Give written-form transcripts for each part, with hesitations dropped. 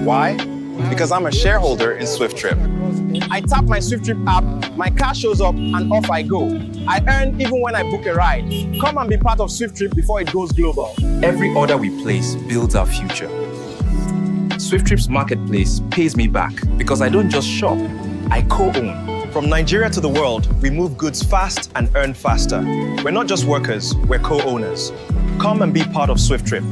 Why? Because I'm a shareholder in SWIFTtrip. I tap my SWIFTtrip app, my car shows up, and off I go. I earn even when I book a ride. Come and be part of SWIFTtrip before it goes global. Every order we place builds our future. SWIFTtrip's marketplace pays me back because I don't just shop, I co-own. From Nigeria to the world, we move goods fast and earn faster. We're not just workers, we're co-owners. Come and be part of SWIFTtrip.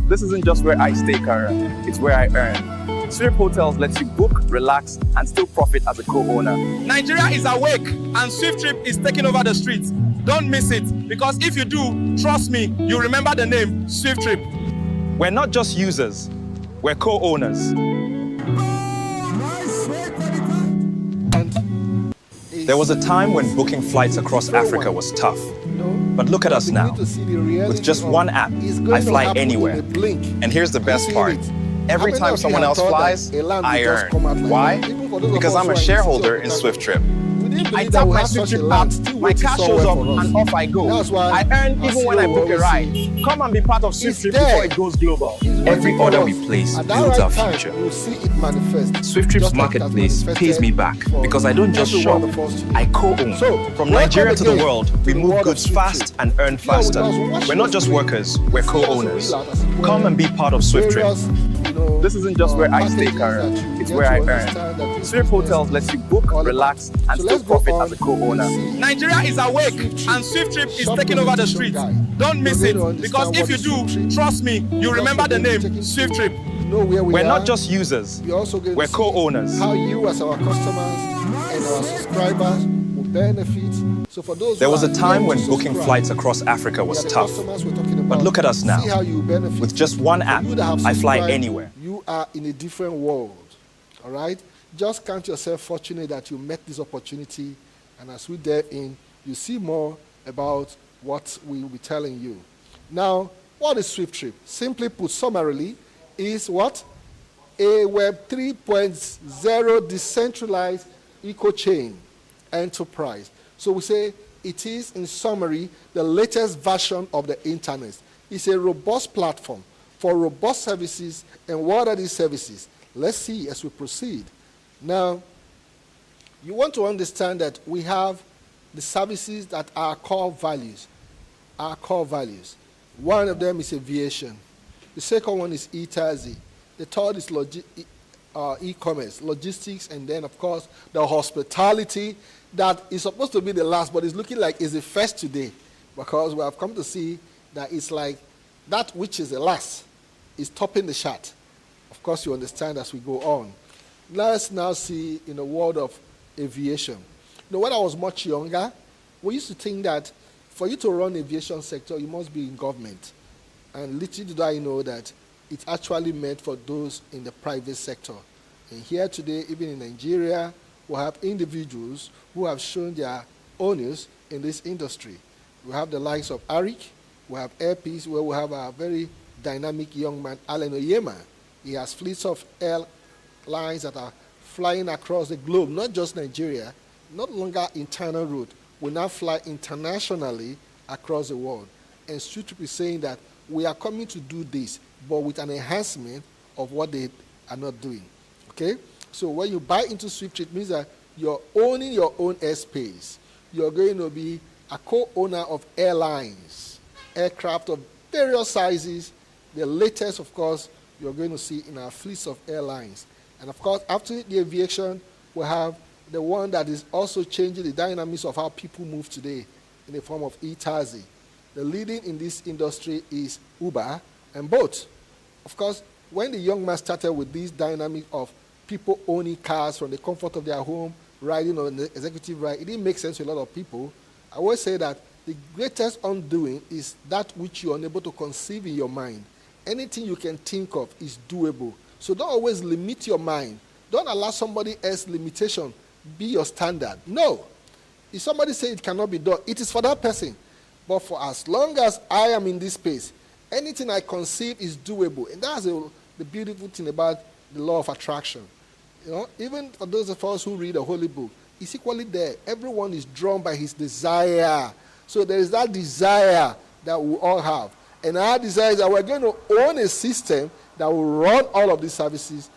This isn't just where I stay, Kara, it's where I earn. SWIFT Hotels lets you book, relax, and still profit as a co-owner. Nigeria is awake, and SWIFTtrip is taking over the streets. Don't miss it, because if you do, trust me, you'll remember the name SWIFTtrip. We're not just users, we're co-owners. There was a time when booking flights across Africa was tough. But look at us now. With just one app, I fly anywhere. And here's the best part. Every time someone else flies, I earn. Why? Because I'm a shareholder in SWIFTtrip. I tap my SWIFTtrip app, my car shows up, and off I go. I earn even when I book a ride. Come and be part of SWIFTtrip before it goes global. Every order we place builds our future. SWIFTtrip's marketplace pays me back because I don't just shop, I co-own. From Nigeria to the world, we move goods fast and earn faster. We're not just workers, we're co-owners. Come and be part of SWIFTtrip. This isn't just where I stay, Kara, it's where I earn. SWIFT Hotels lets you book, relax, and still profit as a co-owner. Nigeria is awake, and SWIFTtrip is taking over the streets. Don't miss it, because if you do, trust me, you'll remember the name SWIFTtrip. We're not just users, we're co-owners. How you as our customers and our subscribers will benefit. So for those there was a time when booking flights across Africa was tough. But look at us now. With just one app, I fly anywhere. You are in a different world, all right? Just count yourself fortunate that you met this opportunity, and as we delve in, you see more about what we will be telling you. Now, what is SWIFTtrip? Simply put, summarily, is what? A Web 3.0 decentralized eco-chain enterprise. So we say it is, in summary, the latest version of the internet. It's a robust platform for robust services. And what are these services? Let's see as we proceed. Now, you want to understand that we have the services that are core values. Our core values. One of them is aviation. The second one is e-taxi. The third is e-commerce, logistics, and then, of course, the hospitality that is supposed to be the last, but it's looking like it's the first today, because we have come to see that it's like that which is the last is topping the chart. Of course, you understand as we go on. Let's now see in the world of aviation. When I was much younger, we used to think that for you to run the aviation sector, you must be in government. And little did I know that it's actually meant for those in the private sector. And here today, even in Nigeria, we have individuals who have shown their owners in this industry. We have the likes of Arik, we have Airpeace, where we have a very dynamic young man, Alan Oyema. He has fleets of airlines that are flying across the globe, not just Nigeria, not longer internal route. We now fly internationally across the world. And SWIFTtrip is saying that we are coming to do this, but with an enhancement of what they are not doing. Okay? So when you buy into SWIFTtrip, it means that you're owning your own airspace. You're going to be a co-owner of airlines, aircraft of various sizes. The latest, of course, you're going to see in our fleets of airlines. And of course, after the aviation, we have the one that is also changing the dynamics of how people move today in the form of e-taxi. The leading in this industry is Uber and Bolt. Of course, when the young man started with this dynamic of people owning cars from the comfort of their home, riding on the executive ride, it didn't make sense to a lot of people. I always say that the greatest undoing is that which you're unable to conceive in your mind. Anything you can think of is doable. So don't always limit your mind. Don't allow somebody else's limitation be your standard. No. If somebody says it cannot be done, it is for that person. But for as long as I am in this space, anything I conceive is doable. And that's the beautiful thing about the law of attraction. Even for those of us who read the Holy Book, it's equally there. Everyone is drawn by his desire. So there is that desire that we all have. And our desire is that we're going to own a system that will run all of these services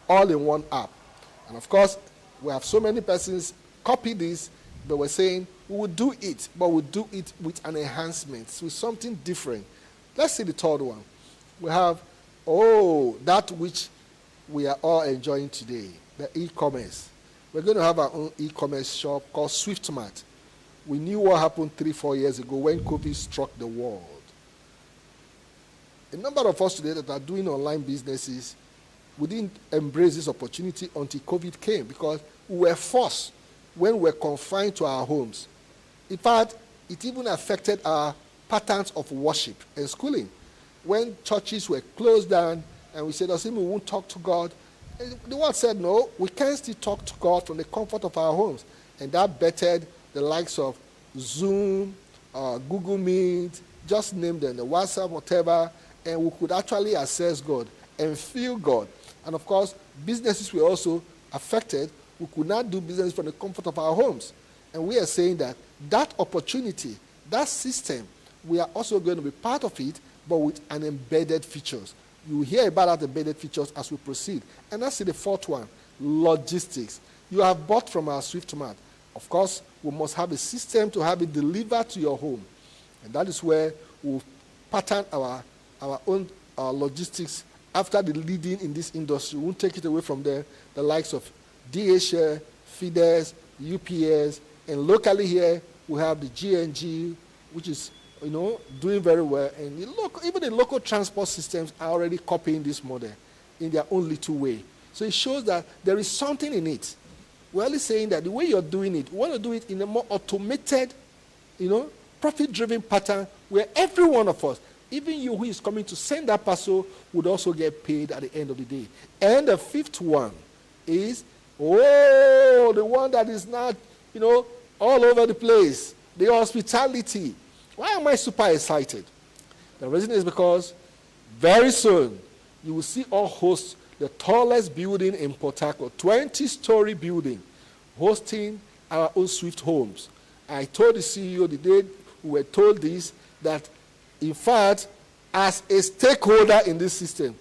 all in one app. And of course, we have so many persons copy this, but we're saying we will do it, but we'll do it with an enhancement, with something different. Let's see the third one. We have, that which we are all enjoying today, the e-commerce. We're going to have our own e-commerce shop called SwiftMart. We knew what happened 3-4 years ago when COVID struck the world. A number of us today that are doing online businesses, we didn't embrace this opportunity until COVID came, because we were forced when we were confined to our homes. In fact, it even affected our patterns of worship and schooling. When churches were closed down and we said, we won't talk to God, and the word said, no, we can still talk to God from the comfort of our homes. And that bettered the likes of Zoom, Google Meet, just name them, the WhatsApp, whatever, and we could actually access God and feel God. And of course, businesses were also affected. We could not do business from the comfort of our homes. And we are saying that opportunity, that system, we are also going to be part of it, but with an embedded features. You will hear about that embedded features as we proceed. And that's the fourth one, logistics. You have bought from our SwiftMart. Of course, we must have a system to have it delivered to your home. And that is where we'll pattern our own logistics after the leading in this industry. We won't take it away from there. The likes of DHL, FedEx, UPS, and locally here we have the GNG, which is doing very well. And even the local transport systems are already copying this model in their own little way. So it shows that there is something in it. We're only saying that the way you're doing it, we want to do it in a more automated, profit-driven pattern where every one of us, even you who is coming to send that parcel, would also get paid at the end of the day. And the fifth one is, the one that is not, all over the place, the hospitality. Why am I super excited? The reason is because very soon you will see us host the tallest building in Port Harcourt, 20-story building, hosting our own Swift homes. I told the CEO the day we were told this, that in fact, as a stakeholder in this system,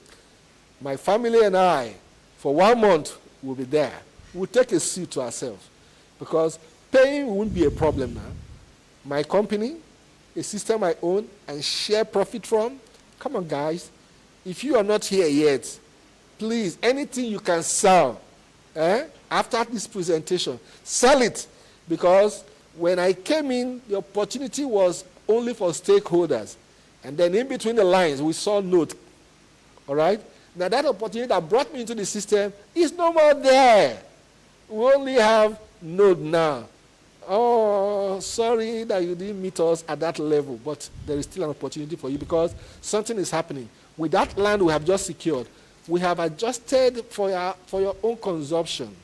my family and I, for 1 month, will be there. We'll take a seat to ourselves, because paying won't be a problem now. My company, a system I own and share profit from, come on guys, if you are not here yet, please, anything you can sell after this presentation, sell it, because when I came in, the opportunity was only for stakeholders. And then in between the lines, we saw Node. All right? Now that opportunity that brought me into the system is no more there. We only have Node now. Oh, sorry that you didn't meet us at that level, but there is still an opportunity for you, because something is happening. With that land we have just secured, we have adjusted for your own consumption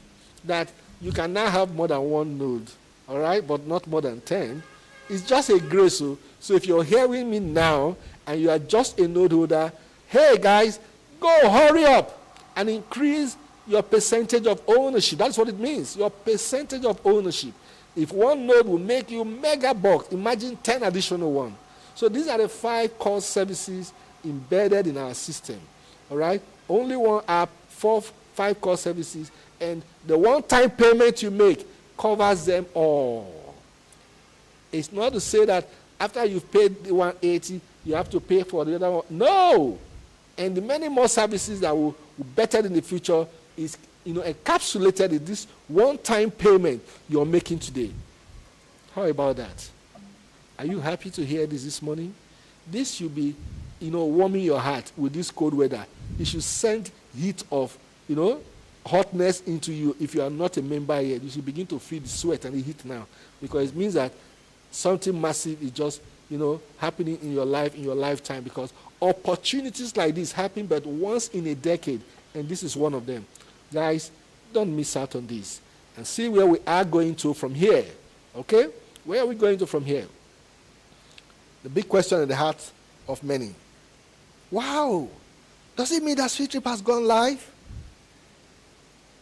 that you can now have more than one node, all right, but not more than 10. It's just a grace. So if you're hearing me now and you are just a node holder, hey guys, go hurry up and increase your percentage of ownership. That's what it means, your percentage of ownership. If one node will make you mega bucks, imagine 10 additional ones. So these are the 5 core services embedded in our system, all right? Only one app, 5 core services, and the one-time payment you make covers them all. It's not to say that after you've paid the 180, you have to pay for the other one. No! And the many more services that will better in the future is encapsulated in this one-time payment you're making today. How about that? Are you happy to hear this morning? This should be, warming your heart with this cold weather. It should send heat of, hotness into you. If you are not a member yet, you should begin to feel the sweat and the heat now, because it means that something massive is just, happening in your life, in your lifetime, because opportunities like this happen but once in a decade, and this is one of them. Guys, don't miss out on this, and see where we are going to from here, okay? Where are we going to from here? The big question in the heart of many. Wow, does it mean that SWIFTtrip has gone live?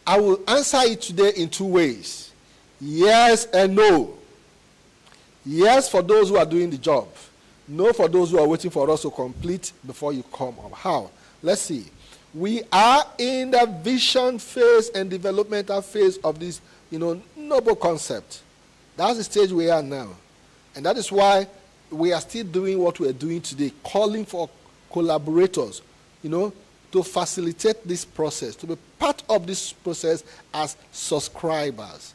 I will answer it today in 2 ways. Yes and no. Yes for those who are doing the job. No for those who are waiting for us to complete before you come up. How? Let's see. We are in the vision phase and developmental phase of this, noble concept. That's the stage we are now. And that is why we are still doing what we are doing today, calling for collaborators, to facilitate this process, to be part of this process as subscribers.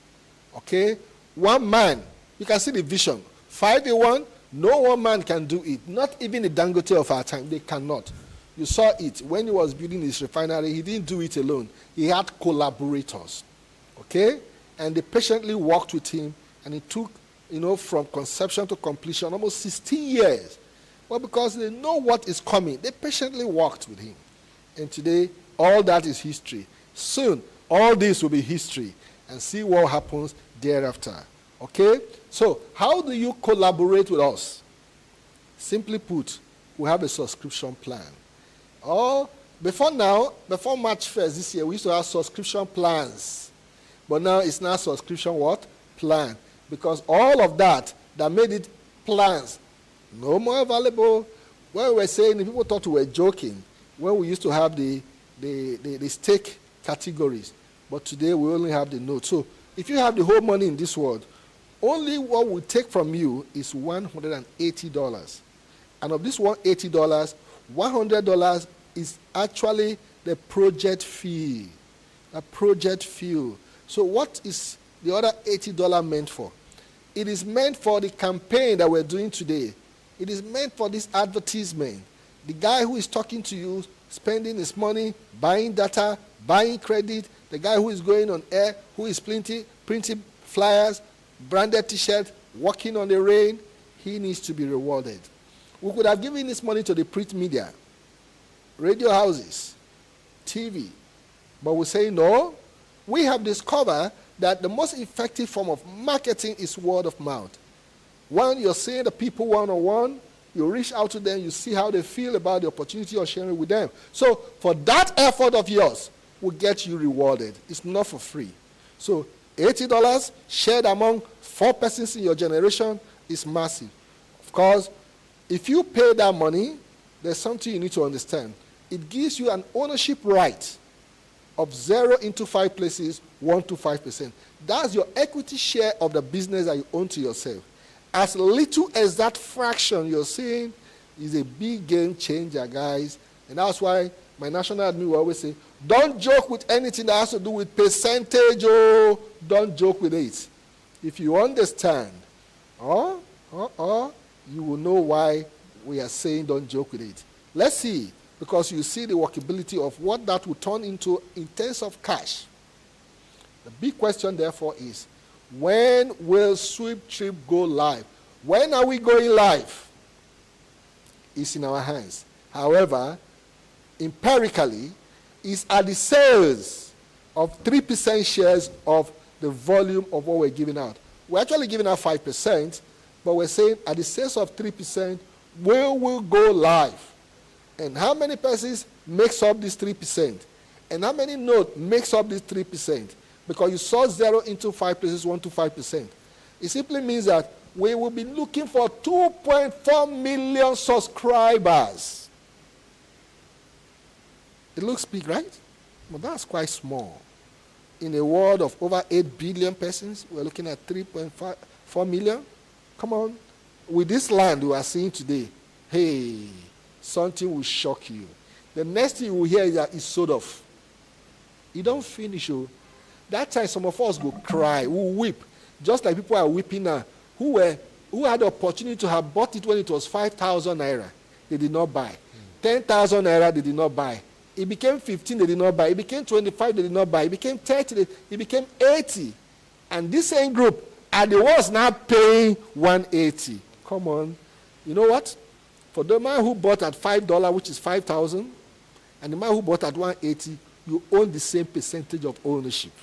Okay? One man, you can see the vision. 5-in-1, no one man can do it. Not even the Dangote of our time, they cannot. You saw it when he was building his refinery. He didn't do it alone. He had collaborators. Okay? And they patiently worked with him, and it took, from conception to completion, almost 16 years. Well, because they know what is coming, they patiently worked with him. And today, all that is history. Soon, all this will be history, and see what happens thereafter. Okay? So, how do you collaborate with us? Simply put, we have a subscription plan. Before March 1st this year, we used to have subscription plans. But now it's not subscription what? Plan. Because all of that made it plans, no more available. When we were saying, people thought we were joking, when we used to have the stake categories. But today we only have the note. So if you have the whole money in this world, only what we take from you is $180. And of this $180, $100 is actually the project fee. A project fee. So what is the other $80 meant for? It is meant for the campaign that we're doing today. It is meant for this advertisement. The guy who is talking to you, spending his money, buying data, buying credit, the guy who is going on air, who is printing flyers, branded t-shirts, walking on the rain, he needs to be rewarded. We could have given this money to the print media, radio houses, TV, but we say no. We have discovered that the most effective form of marketing is word of mouth. When you're seeing the people one-on-one, you reach out to them, you see how they feel about the opportunity you're sharing with them. So for that effort of yours will get you rewarded. It's not for free. So $80 shared among 4 persons in your generation is massive. Of course, if you pay that money, there's something you need to understand. It gives you an ownership right of 0 into 5 places, 1 to 5%. That's your equity share of the business that you own to yourself. As little as that fraction you're seeing is a big game changer, guys. And that's why my national admin will always say, don't joke with anything that has to do with percentage. Oh, don't joke with it. If you understand, you will know why we are saying don't joke with it. Let's see, because you see the workability of what that will turn into in terms of cash. The big question, therefore, is, when will SWIFTtrip go live? When are we going live? It's in our hands. However, empirically, it's at the sales of 3% shares of the volume of what we're giving out. We're actually giving out 5%, but we're saying at the sales of 3%, we will go live. And how many persons makes up this 3%? And how many nodes makes up this 3%? Because you saw 0 into 5 places, 1 to 5%. It simply means that we will be looking for 2.4 million subscribers. It looks big, right? But that's quite small. In a world of over 8 billion persons, we're looking at 3.4 million. Come on. With this land we are seeing today, hey, something will shock you. The next thing you will hear is that it's sold off. You don't finish, oh. That time some of us will cry, will weep, just like people are weeping now, who had the opportunity to have bought it when it was 5,000 naira. They did not buy. 10,000 naira, they did not buy. It became 15, they did not buy. It became 25, they did not buy. It became 30, it became 80. And this same group are the ones now paying 180. Come on. You know what? For the man who bought at $5, which is 5,000, and the man who bought at 180, you own the same percentage of ownership.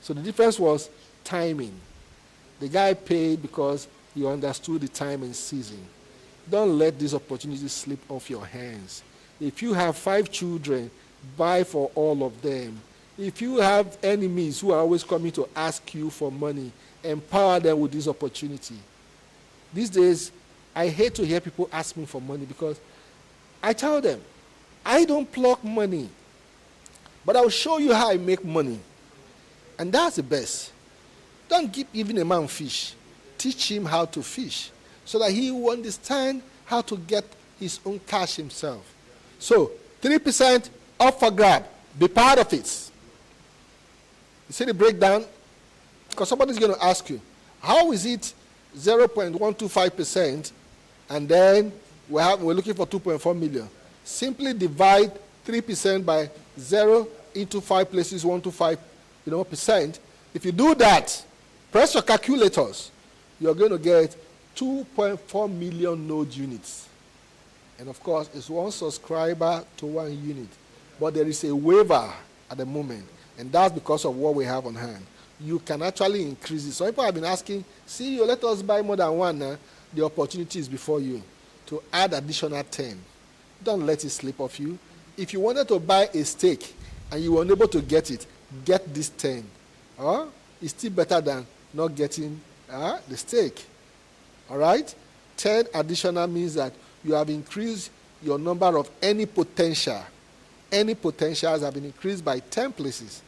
So the difference was timing. The guy paid because he understood the time and season. Don't let this opportunity slip off your hands. If you have 5 children, buy for all of them. If you have enemies who are always coming to ask you for money, empower them with this opportunity. These days, I hate to hear people ask me for money because I tell them, I don't pluck money, but I'll show you how I make money. And that's the best. Don't give even a man fish. Teach him how to fish so that he will understand how to get his own cash himself. So 3% up for grab. Be part of it. You see the breakdown? Because somebody's going to ask you, how is it 0.125% and then we're looking for 2.4 million? Simply divide 3% by 0 into 5 places, 125 percent. If you do that, press your calculators, you're going to get 2.4 million node units. And of course, it's 1 subscriber to 1 unit. But there is a waiver at the moment, and that's because of what we have on hand. You can actually increase it. Some people have been asking, see, you let us buy more than 1 now. The opportunity is before you to add additional 10. Don't let it slip off you. If you wanted to buy a steak and you were unable to get it, get this 10. It's still better than not getting the steak. All right? 10 additional means that you have increased your number of any potential. Any potentials have been increased by 10 places.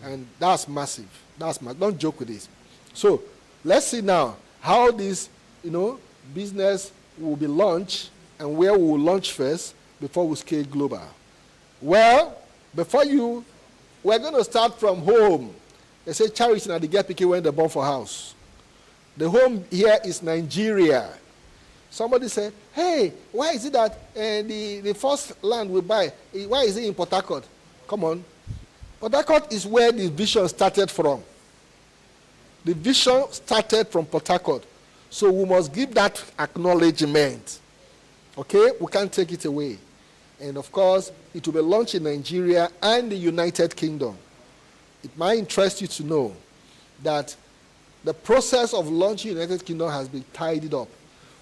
And that's massive. Don't joke with this. So let's see now how this business will be launched and where we will launch first before we scale global. Well, we're going to start from home. They say charity now they get picky when they're born for house. The home here is Nigeria. Somebody said, hey, why is it that the first land we buy, why is it in Port Harcourt? Come on. Port Harcourt is where the vision started from. The vision started from Port Harcourt. So we must give that acknowledgement. Okay? We can't take it away. And of course, it will be launched in Nigeria and the United Kingdom. It might interest you to know that the process of launching United Kingdom has been tidied up.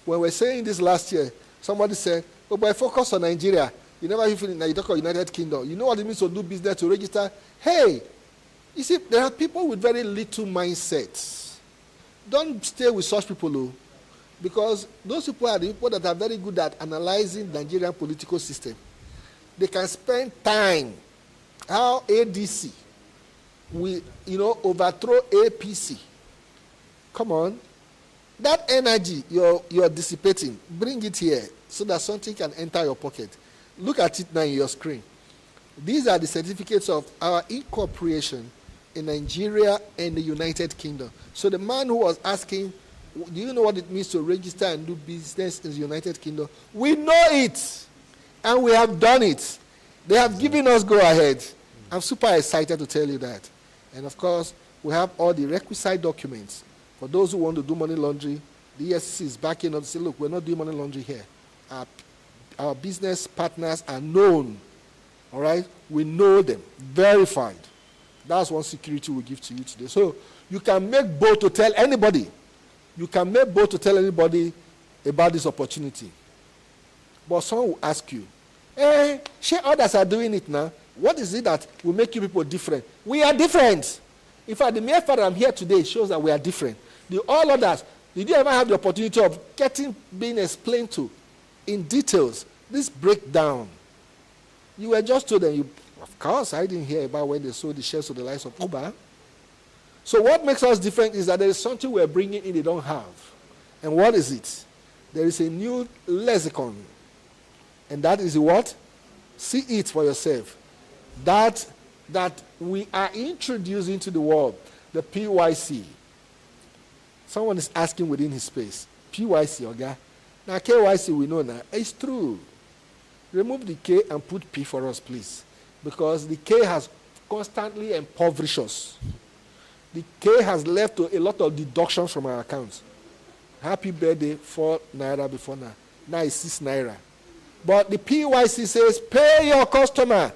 When we were saying this last year, somebody said, oh, but I focus on Nigeria. You never even you talk about United Kingdom. You know what it means to do business, to register? Hey, you see, there are people with very little mindsets. Don't stay with such people, though, because those people are the people that are very good at analyzing the Nigerian political system. They can spend time how ADC will, overthrow APC. Come on. That energy you're dissipating, bring it here so that something can enter your pocket. Look at it now in your screen. These are the certificates of our incorporation in Nigeria and the United Kingdom. So the man who was asking, do you know what it means to register and do business in the United Kingdom? We know it, and we have done it. They have given us go-ahead. I'm super excited to tell you that. And of course, we have all the requisite documents. For those who want to do money laundering, the EFCC is backing up to say, look, we're not doing money laundering here. Our business partners are known. All right? We know them. Verified. That's one security we give to you today. So you can make bold to tell anybody. You can make bold to tell anybody about this opportunity. But someone will ask you, hey, sure others are doing it now. What is it that will make you people different? We are different. In fact, the mere fact that I'm here today shows that we are different. The all others, did you ever have the opportunity of being explained to in details this breakdown? You were just told them, of course, I didn't hear about when they sold the shares to the likes of Uber. So what makes us different is that there is something we're bringing in they don't have. And what is it? There is a new lexicon. And that is what? See it for yourself. That we are introducing to the world, the PYC. Someone is asking within his space, PYC, okay? Now, KYC, we know now. It's true. Remove the K and put P for us, please. Because the K has constantly impoverished us. The K has left to a lot of deductions from our accounts. Happy birthday, 4 naira before now. Now it's 6 naira. But the PYC says, pay your customer.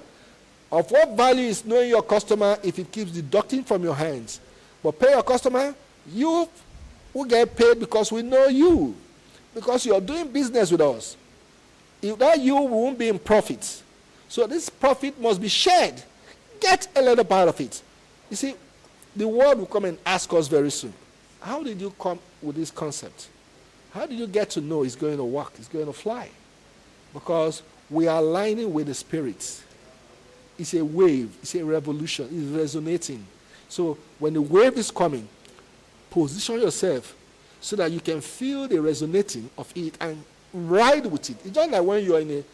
Of what value is knowing your customer if it keeps deducting from your hands? But pay your customer, you will get paid because we know you. Because you are doing business with us. If that you won't be in profit. So this profit must be shared. Get a little part of it. You see, the world will come and ask us very soon, how did you come with this concept? How did you get to know it's going to work, it's going to fly? Because We are aligning with the Spirit. It's a wave. It's a revolution. It's resonating. So when the wave is coming, position yourself so that you can feel the resonating of it and ride with it. It's just like when you're in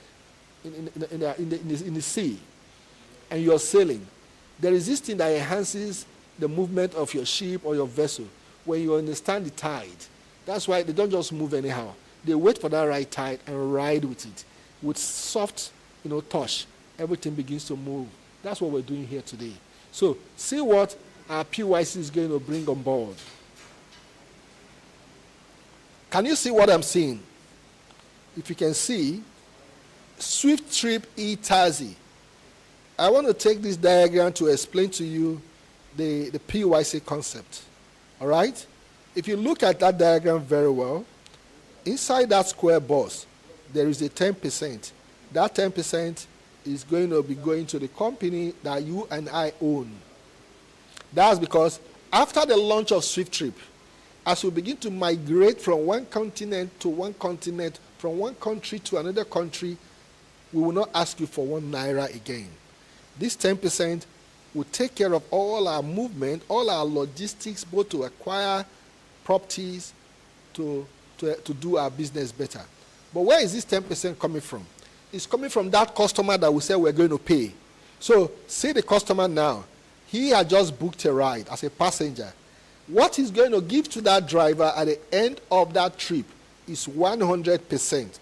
the sea and you're sailing. There is this thing that enhances the movement of your ship or your vessel when you understand the tide. That's why they don't just move anyhow. They wait for that right tide and ride with it. With soft, touch, everything begins to move. That's what we're doing here today. So see what our PYC is going to bring on board. Can you see what I'm seeing? If you can see, SWIFTtrip eTaxi. I want to take this diagram to explain to you the PYC concept. All right? If you look at that diagram very well, inside that square box, there is a 10%. That 10% is going to be going to the company that you and I own. That's because after the launch of SWIFTtrip, as we begin to migrate from one continent to one continent, from one country to another country, we will not ask you for 1 naira again. This 10% will take care of all our movement, all our logistics, both to acquire properties, to do our business better. But where is this 10% coming from? It's coming from that customer that we said we're going to pay. So, say the customer now, he had just booked a ride as a passenger. What he's going to give to that driver at the end of that trip is 100%.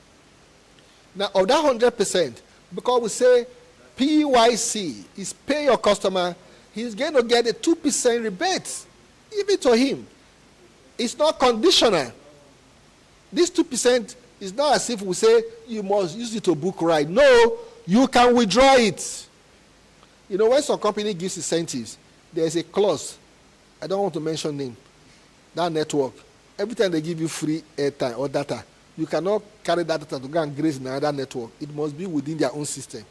Now, of that 100%, because we say PYC is pay your customer, he's going to get a 2% rebate. Give it to him. It's not conditional. This 2% is not as if we say you must use it to book ride. No, you can withdraw it. When some company gives incentives, there's a clause. I don't want to mention name. That network. Every time they give you free airtime or data, you cannot carry that data to go and graze in another network. It must be within their own system.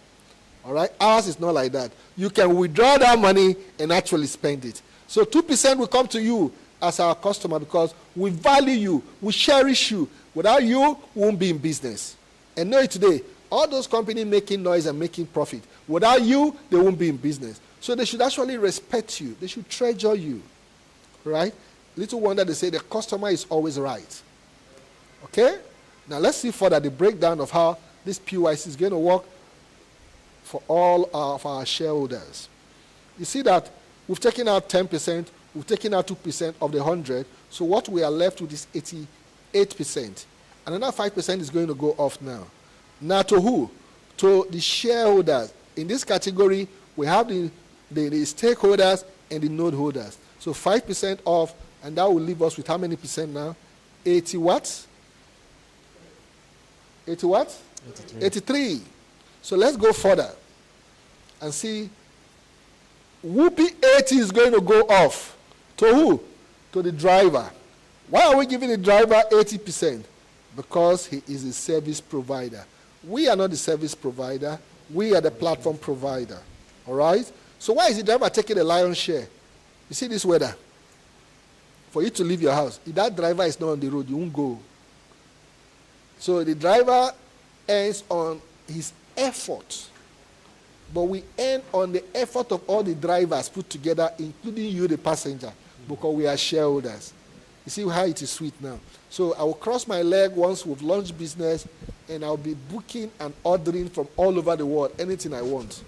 All right? Ours is not like that. You can withdraw that money and actually spend it. So 2% will come to you as our customer because we value you, we cherish you. Without you, we won't be in business. And know it today, all those companies making noise and making profit, without you, they won't be in business. So they should actually respect you. They should treasure you. Right? Little wonder they say the customer is always right. Okay? Now let's see further the breakdown of how this PYC is going to work for all of our shareholders. You see that we've taken out 10%, we've taken out 2% of the 100, so what we are left with is 88%. Another 5% is going to go off now. Now to who? To the shareholders. In this category, we have the stakeholders and the node holders. So 5% off, and that will leave us with how many percent now? 80 what? 80 what? 83. So let's go further and see. Whoopee 80 is going to go off. To who? To the driver. Why are we giving the driver 80%? Because he is a service provider. We are not the service provider. We are the platform provider. All right? So why is the driver taking the lion's share? You see this weather? For you to leave your house, if that driver is not on the road, you won't go. So the driver earns on his effort. But we earn on the effort of all the drivers put together, including you, the passenger, because we are shareholders. You see how it is sweet now. So I will cross my leg once we've launched business, and I'll be booking and ordering from all over the world, anything I want.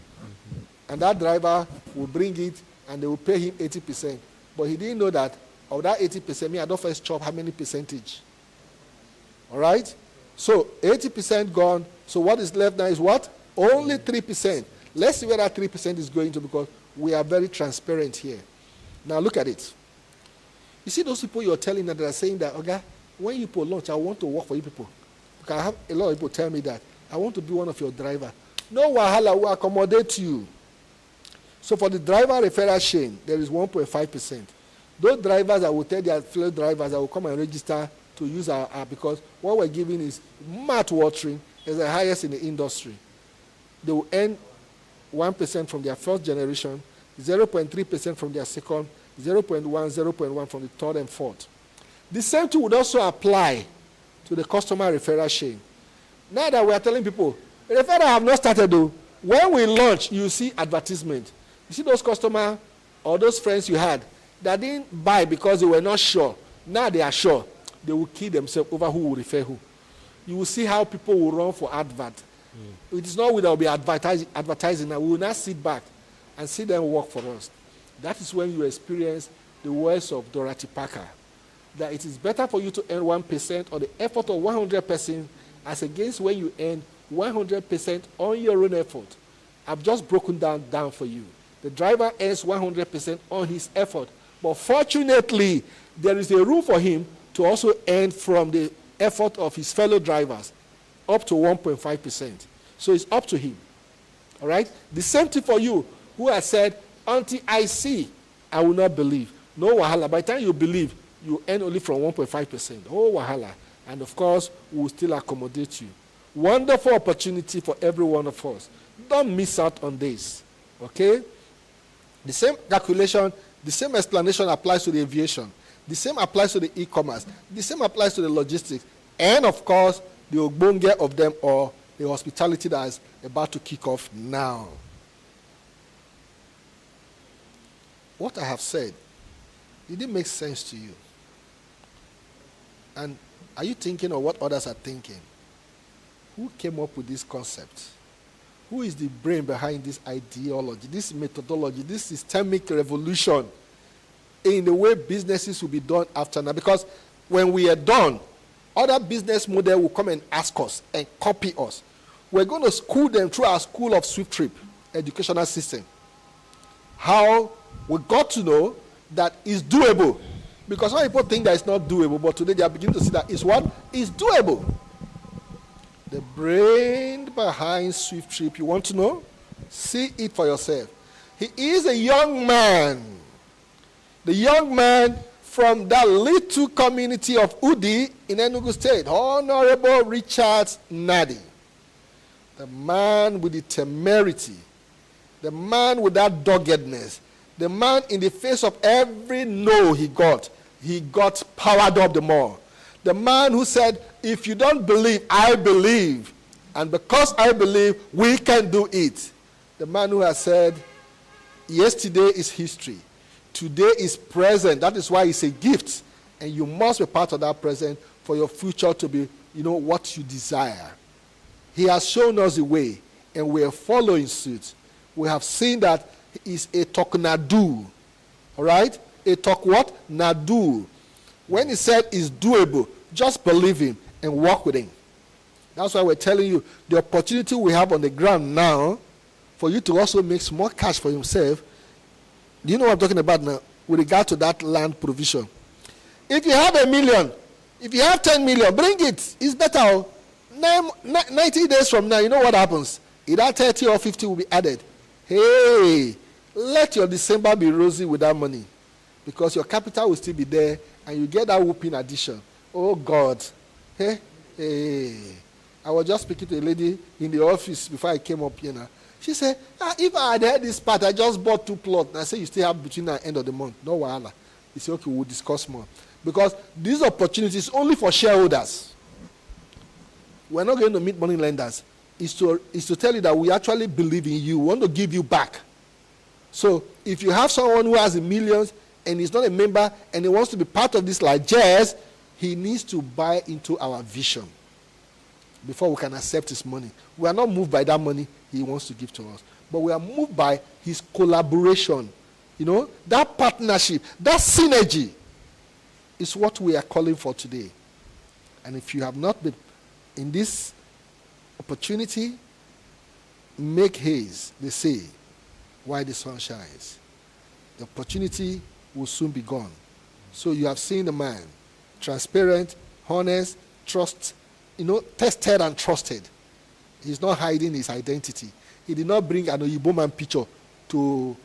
And that driver will bring it, and they will pay him 80%. But he didn't know that of that 80%, me, I don't first chop how many percentage. All right? So 80% gone. So what is left now is what? Only 3%. Let's see where that 3% is going to, because we are very transparent here. Now look at it. You see those people you're telling that are saying that, okay, when you people launch, I want to work for you people. Because I have a lot of people tell me that. I want to be one of your drivers. No wahala, will accommodate you. So for the driver referral chain, there is 1.5%. Those drivers, I will tell their fellow drivers, I will come and register to use our app, because what we're giving is mouth-watering, is the highest in the industry. They will earn 1% from their first generation, 0.3% from their second, 0.1 from the third and fourth. The same thing would also apply to the customer referral chain. Now that we are telling people, Referral have not started though. When we launch, you see advertisement. You see those customers or those friends you had that didn't buy because they were not sure. Now they are sure. They will kill themselves over who will refer who. You will see how people will run for advert. It is not without be advertising. Now we will not sit back and see them work for us. That is when you experience the words of Dorothy Parker, that it is better for you to earn 1% on the effort of 100% as against when you earn 100% on your own effort. I've just broken down for you. The driver earns 100% on his effort, but fortunately, there is a room for him to also earn from the effort of his fellow drivers, up to 1.5%. So it's up to him. All right? The same thing for you, who has said, until I see, I will not believe. No wahala. By the time you believe, you earn only from 1.5%. Oh, wahala. And of course, we will still accommodate you. Wonderful opportunity for every one of us. Don't miss out on this. Okay? The same calculation, the same explanation applies to the aviation. The same applies to the e-commerce. The same applies to the logistics. And of course, the ogbonge of them, or the hospitality that is about to kick off now. What I have said, did it make sense to you? And are you thinking of what others are thinking? Who came up with this concept? Who is the brain behind this ideology, this methodology, this systemic revolution in the way businesses will be done after now? Because when we are done, other business models will come and ask us and copy us. We're going to school them through our school of SWIFTtrip educational system. How we got to know that it's doable. Because some people think that it's not doable, but today they are beginning to see that it's what? It's doable. The brain behind SWIFTtrip, you want to know? See it for yourself. He is a young man. The young man from that little community of Udi in Enugu State, Honorable Richard Nadi. The man with the temerity, the man with that doggedness, the man in the face of every no he got powered up the more. The man who said, if you don't believe, I believe. And because I believe, we can do it. The man who has said, yesterday is history. Today is present. That is why it's a gift. And you must be part of that present for your future to be, what you desire. He has shown us the way, and we are following suit. We have seen that he is a talk-nadu. All right? A talk what? Nadu. When he said it's doable, just believe him and walk with him. That's why we're telling you the opportunity we have on the ground now for you to also make small cash for yourself. Do you know what I'm talking about now with regard to that land provision? If you have 1 million, if you have 10 million, bring it. It's better. 90 days from now, you know what happens? Either 30 or 50 will be added. Hey, let your December be rosy with that money, because your capital will still be there and you get that whooping addition. Oh God. Hey. I was just speaking to a lady in the office before I came up here now. She said, if I had heard this part, I just bought 2 plots. And I said, you still have between now and end of the month. No wahala. He said, okay, we'll discuss more. Because these opportunities only for shareholders. We're not going to meet money lenders. Is to tell you that we actually believe in you. We want to give you back. So if you have someone who has millions and is not a member and he wants to be part of this like Jazz, he needs to buy into our vision before we can accept his money. We are not moved by that money he wants to give to us, but we are moved by his collaboration. That partnership, that synergy is what we are calling for today. And if you have not been in this opportunity, make haste, they say, while the sun shines. The opportunity will soon be gone. So you have seen the man, transparent, honest, tested and trusted. He's not hiding his identity. He did not bring an Oyibo man picture to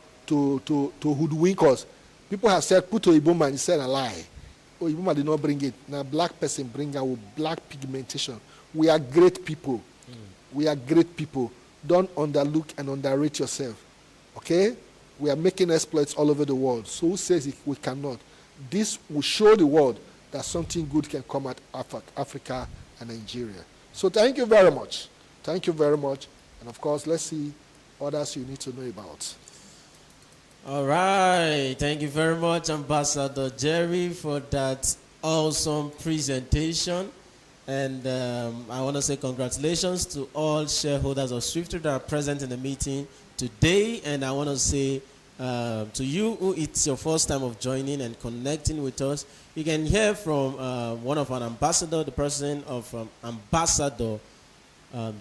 hoodwink us. People have said, put Oyibo man, he said a lie. Oyibo man did not bring it. Now black person bring out with black pigmentation. We are great people. We are great people. Don't underlook and underrate yourself. Okay? We are making exploits all over the world. So who says we cannot? This will show the world that something good can come out of Africa and Nigeria. So thank you very much. Thank you very much. And of course, let's see others you need to know about. All right. Thank you very much, Ambassador Jerry, for that awesome presentation. And I want to say congratulations to all shareholders of SWIFTtrip that are present in the meeting today. And I want to say to you who it's your first time of joining and connecting with us, you can hear from one of our ambassadors, the president of Ambassador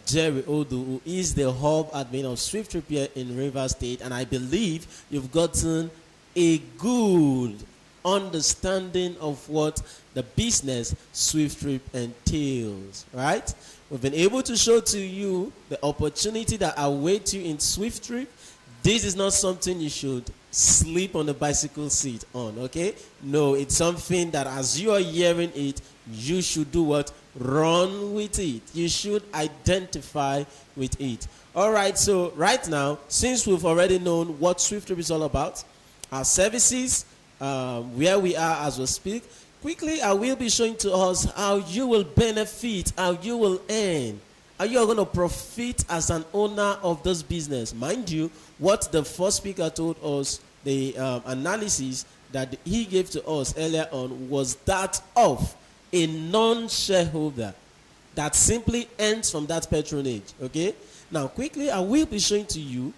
Jerry Odu, who is the hub admin of SWIFTtrip here in Rivers State. And I believe you've gotten a good understanding of what the business SWIFTtrip entails, right? We've been able to show to you the opportunity that awaits you in SWIFTtrip. This is not something you should sleep on the bicycle seat on, okay? No, it's something that as you are hearing it, you should do what? Run with it. You should identify with it. All right, so right now, since we've already known what SWIFTtrip is all about, our services, where we are as we speak, quickly I will be showing to us how you will benefit, how you will earn, how you are going to profit as an owner of this business. Mind you, what the first speaker told us, the analysis that he gave to us earlier on was that of a non-shareholder that simply earns from that patronage, okay? Now, quickly, I will be showing to you,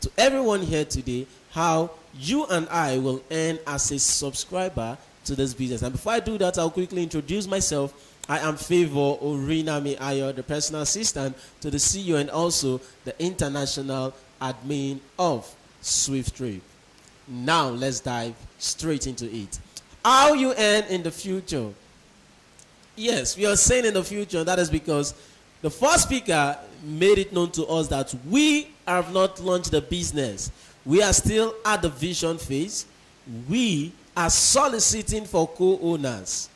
to everyone here today, how you and I will earn as a subscriber to this business. And before I do that, I'll quickly introduce myself. I am Favor Orinami Ayo, the personal assistant to the CEO and also the international admin of SWIFTtrip. Now, let's dive straight into it. How you earn in the future? Yes, we are saying in the future. That is because the first speaker made it known to us that we have not launched the business. We are still at the vision phase. We are soliciting for co-owners.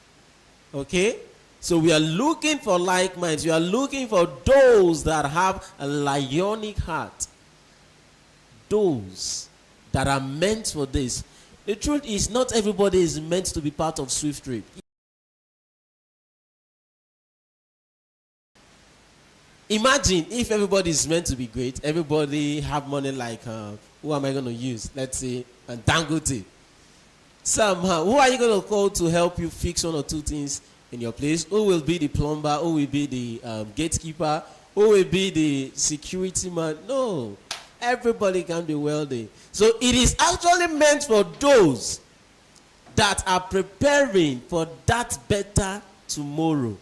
Okay? So we are looking for like minds. We are looking for those that have a lionic heart. Those that are meant for this. The truth is, not everybody is meant to be part of SWIFTtrip. Imagine if everybody is meant to be great, everybody have money like, who am I going to use? Let's say, Dangote. Somehow, who are you going to call to help you fix one or two things in your place? Who will be the plumber? Who will be the gatekeeper? Who will be the security man? No. Everybody can be wealthy. So it is actually meant for those that are preparing for that better tomorrow.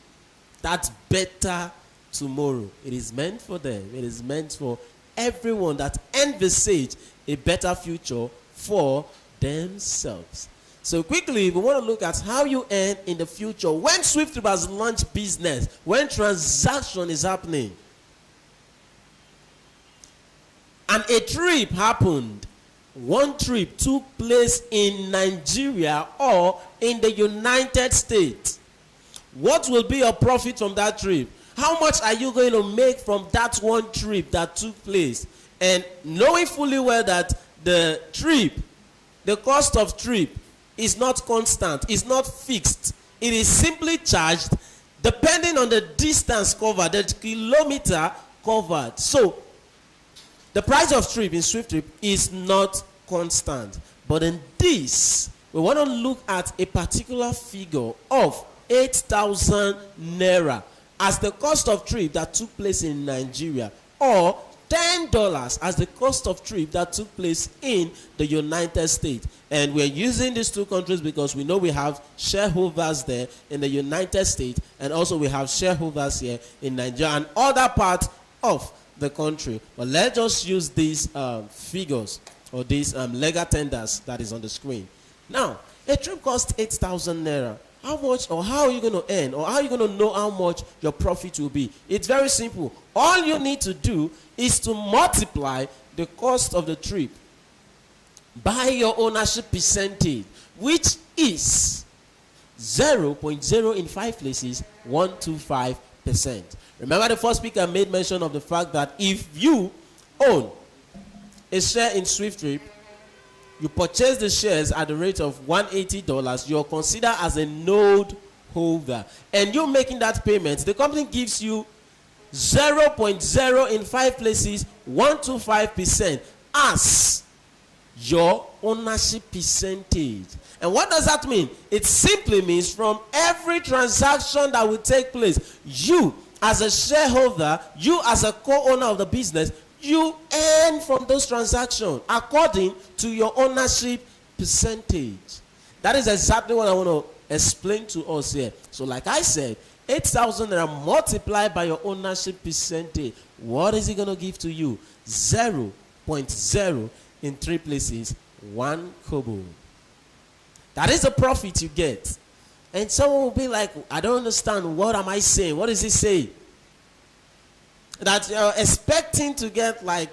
That better tomorrow. It is meant for them. It is meant for everyone that envisage a better future for themselves. So quickly, we want to look at how you earn in the future when SWIFTtrip has launched business, when transaction is happening. And a trip happened. One trip took place in Nigeria or in the United States. What will be your profit from that trip? How much are you going to make from that one trip that took place? And knowing fully well that the trip, the cost of trip is not constant, is not fixed. It is simply charged depending on the distance covered, the kilometer covered. So the price of trip in SWIFTtrip is not constant. But in this, we want to look at a particular figure of 8,000 naira as the cost of trip that took place in Nigeria, or $10 as the cost of trip that took place in the United States. And we're using these two countries because we know we have shareholders there in the United States, and also we have shareholders here in Nigeria and other parts of the country. But let's just use these figures or these legal tenders that is on the screen. Now, a trip costs 8,000 naira. How much or how are you going to earn, or how are you going to know how much your profit will be? It's very simple. All you need to do is to multiply the cost of the trip by your ownership percentage, which is 0.0 in 5 places, 125%. Remember, the first speaker made mention of the fact that if you own a share in SWIFTtrip, you purchase the shares at the rate of $180, you're considered as a node holder. And you're making that payment. The company gives you 0.0 in 5 places, 125% as your ownership percentage. And what does that mean? It simply means from every transaction that will take place, you as a shareholder, you as a co-owner of the business, you earn from those transactions according to your ownership percentage. That is exactly what I want to explain to us here. So like I said, 8,000 naira multiplied by your ownership percentage. What is it going to give to you? 0.0 in 3 places, 1 kobo. That is the profit you get. And someone will be like, I don't understand. What am I saying? What does it say? That you're expecting to get like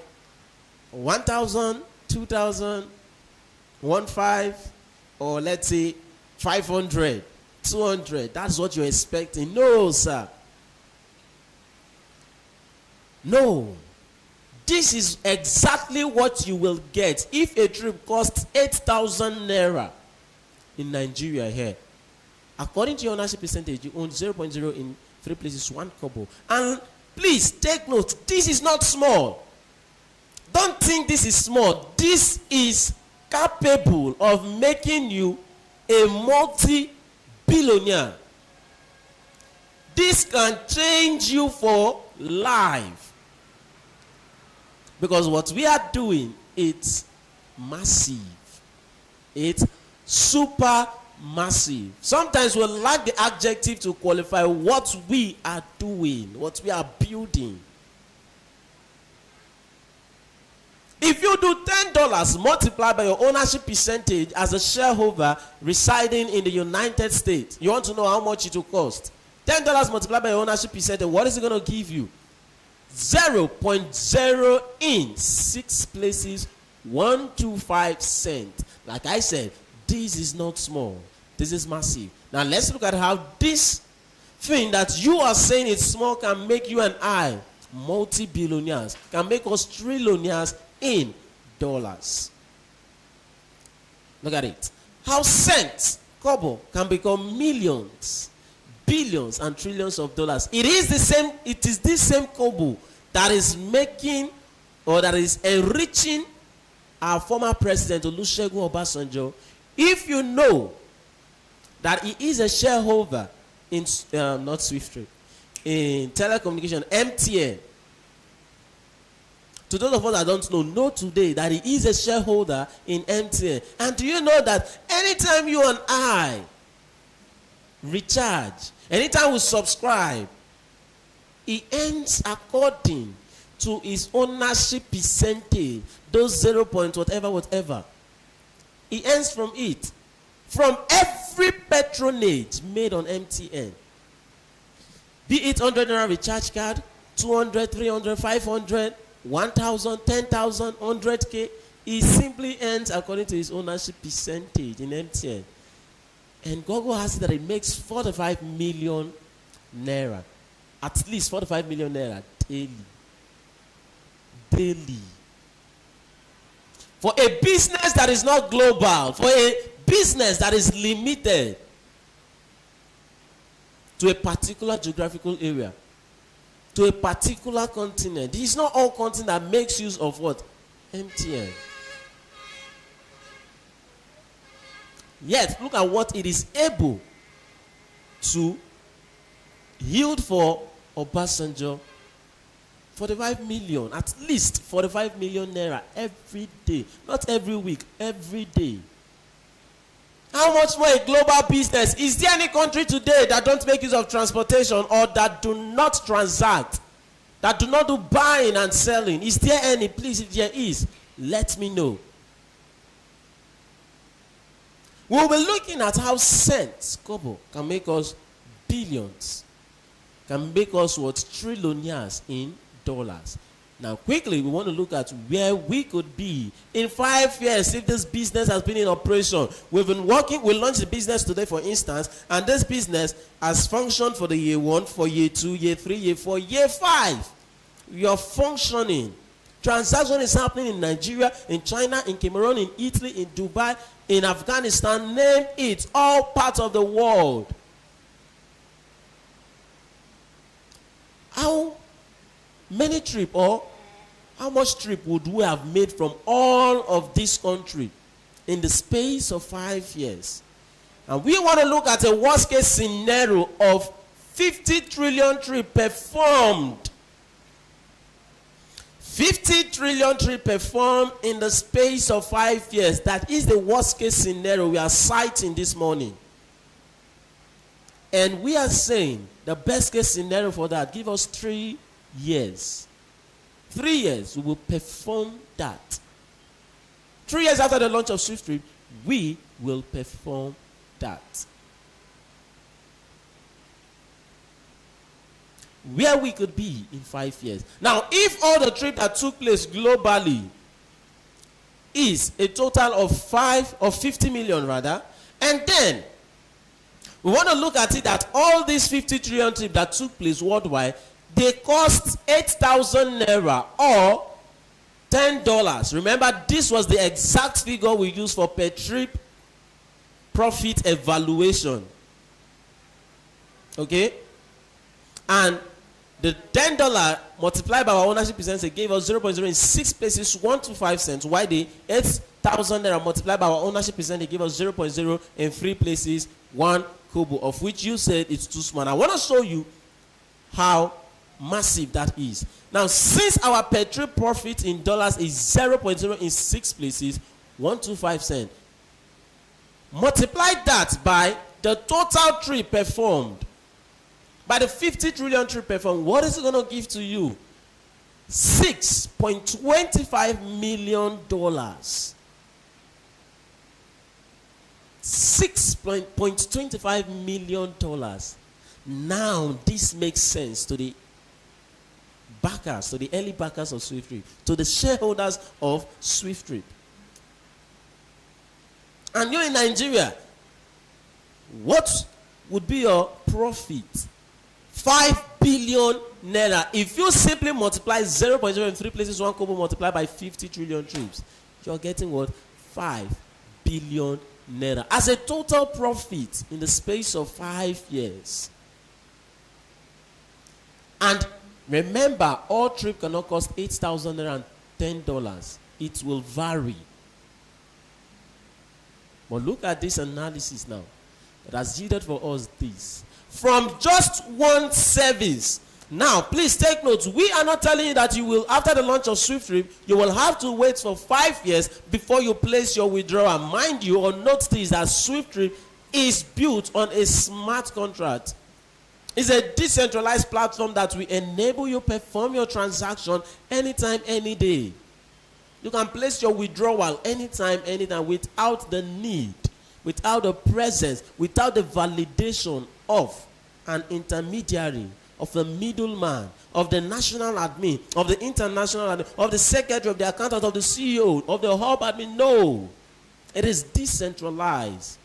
1,000, 2,000, 1,500, or let's say 500, 200. That's what you're expecting. No, sir. No. This is exactly what you will get if a trip costs 8,000 naira in Nigeria here. According to your ownership percentage, you own 0.0 in 3 places, 1 kobo. And please take note, this is not small. Don't think this is small. This is capable of making you a multi-billionaire. This can change you for life. Because what we are doing, it's massive. It's super massive. Sometimes we lack the adjective to qualify what we are doing, what we are building. If you do $10 multiplied by your ownership percentage as a shareholder residing in the United States, you want to know how much it will cost. $10 multiplied by your ownership percentage, what is it going to give you? 0.0 in 6 places, 125 cents. Like I said, this is not small. This is massive. Now let's look at how this thing that you are saying is small can make you and I multi-billionaires, can make us trillionaires in dollars. Look at it. How cents, kobo, can become millions, billions, and trillions of dollars. It is this same kobo that is making, or that is enriching our former president Olusegun Obasanjo. If you know that he is a shareholder in not SWIFTtrip, in telecommunication, MTN. To those of us that don't know today that he is a shareholder in MTN. And do you know that anytime you and I recharge, anytime we subscribe, he earns according to his ownership percentage, those 0. whatever. He earns from it. From every patronage made on MTN. Be it 100 naira recharge card, 200, 300, 500, 1,000, 10,000, 100K. He simply earns according to his ownership percentage in MTN. And Google has it that it makes 45 million naira. At least 45 million naira daily. Daily. For a business that is not global, for a business that is limited to a particular geographical area, to a particular continent. It is not all continent that makes use of what? MTN. Yet, look at what it is able to yield for Obasanjo. 45 million, at least 45 million naira every day. Not every week, every day. How much more a global business? Is there any country today that don't make use of transportation or that do not transact, that do not do buying and selling? Is there any? Please, if there is, let me know. We'll be looking at how cents, kobo, can make us billions, can make us what? Trillionaires in dollars. Now, quickly, we want to look at where we could be in 5 years if this business has been in operation. We've been working, we launched the business today, for instance, and this business has functioned for the year 1, for year 2, year 3, year 4, year 5. You're functioning. Transaction is happening in Nigeria, in China, in Cameroon, in Italy, in Dubai, in Afghanistan, name it, all parts of the world. How many trip, or how much trip would we have made from all of this country in the space of 5 years? And we want to look at a worst case scenario of 50 trillion trip performed. 50 trillion trip performed in the space of 5 years. That is the worst case scenario we are citing this morning. And we are saying the best case scenario for that, give us 3 years. 3 years, we will perform that. 3 years after the launch of SWIFTtrip, we will perform that. Where we could be in 5 years. Now, if all the trip that took place globally is a total of 50 million rather, and then we want to look at it that all these 50 trillion trips that took place worldwide, they cost 8,000 naira or $10. Remember, this was the exact figure we used for per trip profit evaluation. Okay? And the $10 multiplied by our ownership percentage gave us 0.0 in 6 places, 125 cents. Why the 8,000 naira multiplied by our ownership percentage gave us 0.0 in 3 places, 1 kobo, of which you said it's too small. I want to show you how massive that is. Now, since our per trip profit in dollars is 0.0 in 6 places, 125 cents, multiply that by the total trip performed, by the 50 trillion trip performed, what is it going to give to you? $6.25 million. $6.25 million. Now, this makes sense to the backers, to the early backers of SWIFTtrip, to the shareholders of SWIFTtrip. And you're in Nigeria, what would be your profit? 5 billion naira. If you simply multiply 0.0 in 3 places, 1 kobo multiplied by 50 trillion trips, you're getting what? 5 billion naira as a total profit in the space of 5 years. And remember, all trip cannot cost 8,000 naira and $10. It will vary. But look at this analysis now. That has yielded for us this. From just one service. Now, please take notes. We are not telling you that you will, after the launch of SWIFTtrip, you will have to wait for 5 years before you place your withdrawal. Mind you, or note this, that SWIFTtrip is built on a smart contract. It's a decentralized platform that will enable you perform your transaction anytime, any day. You can place your withdrawal anytime, anytime without the need, without the presence, without the validation of an intermediary, of a middleman, of the national admin, of the international admin, of the secretary, of the accountant, of the CEO, of the hub admin. No. It is decentralized.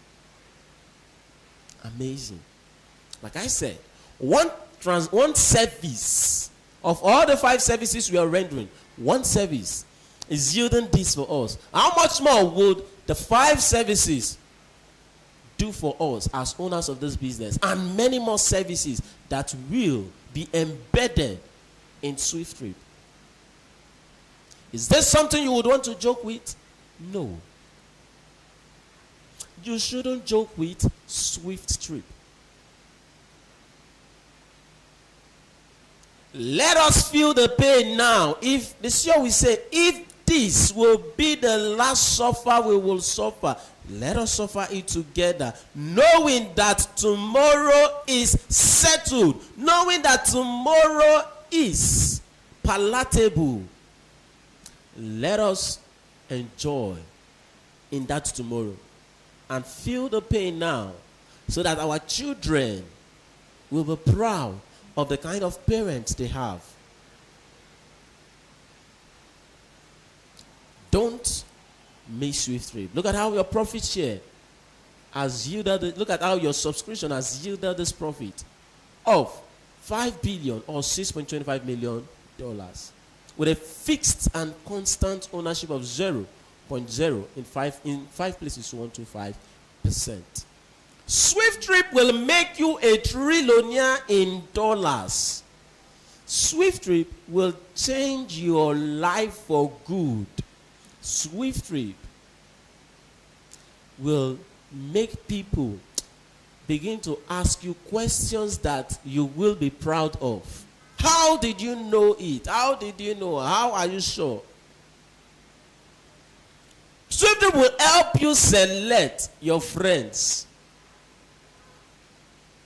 Amazing. Like I said, one service of all the 5 services we are rendering, one service is yielding this for us. How much more would the 5 services do for us as owners of this business, and many more services that will be embedded in SWIFTtrip? Is this something you would want to joke with? No. You shouldn't joke with SWIFTtrip. Let us feel the pain now. If the CEO will say, if this will be the last suffer we will suffer, let us suffer it together, knowing that tomorrow is settled, knowing that tomorrow is palatable. Let us enjoy in that tomorrow and feel the pain now, so that our children will be proud of the kind of parents they have. Don't miss SWIFTtrip. Look at how your profit share has yielded. Look at how your subscription has yielded this profit of 5 billion or $6.25 million with a fixed and constant ownership of 0.0 in 5 places, 125%. SWIFTtrip will make you a trillionaire in dollars. SWIFTtrip will change your life for good. SWIFTtrip will make people begin to ask you questions that you will be proud of. How did you know it? How did you know? How are you sure? SWIFTtrip will help you select your friends.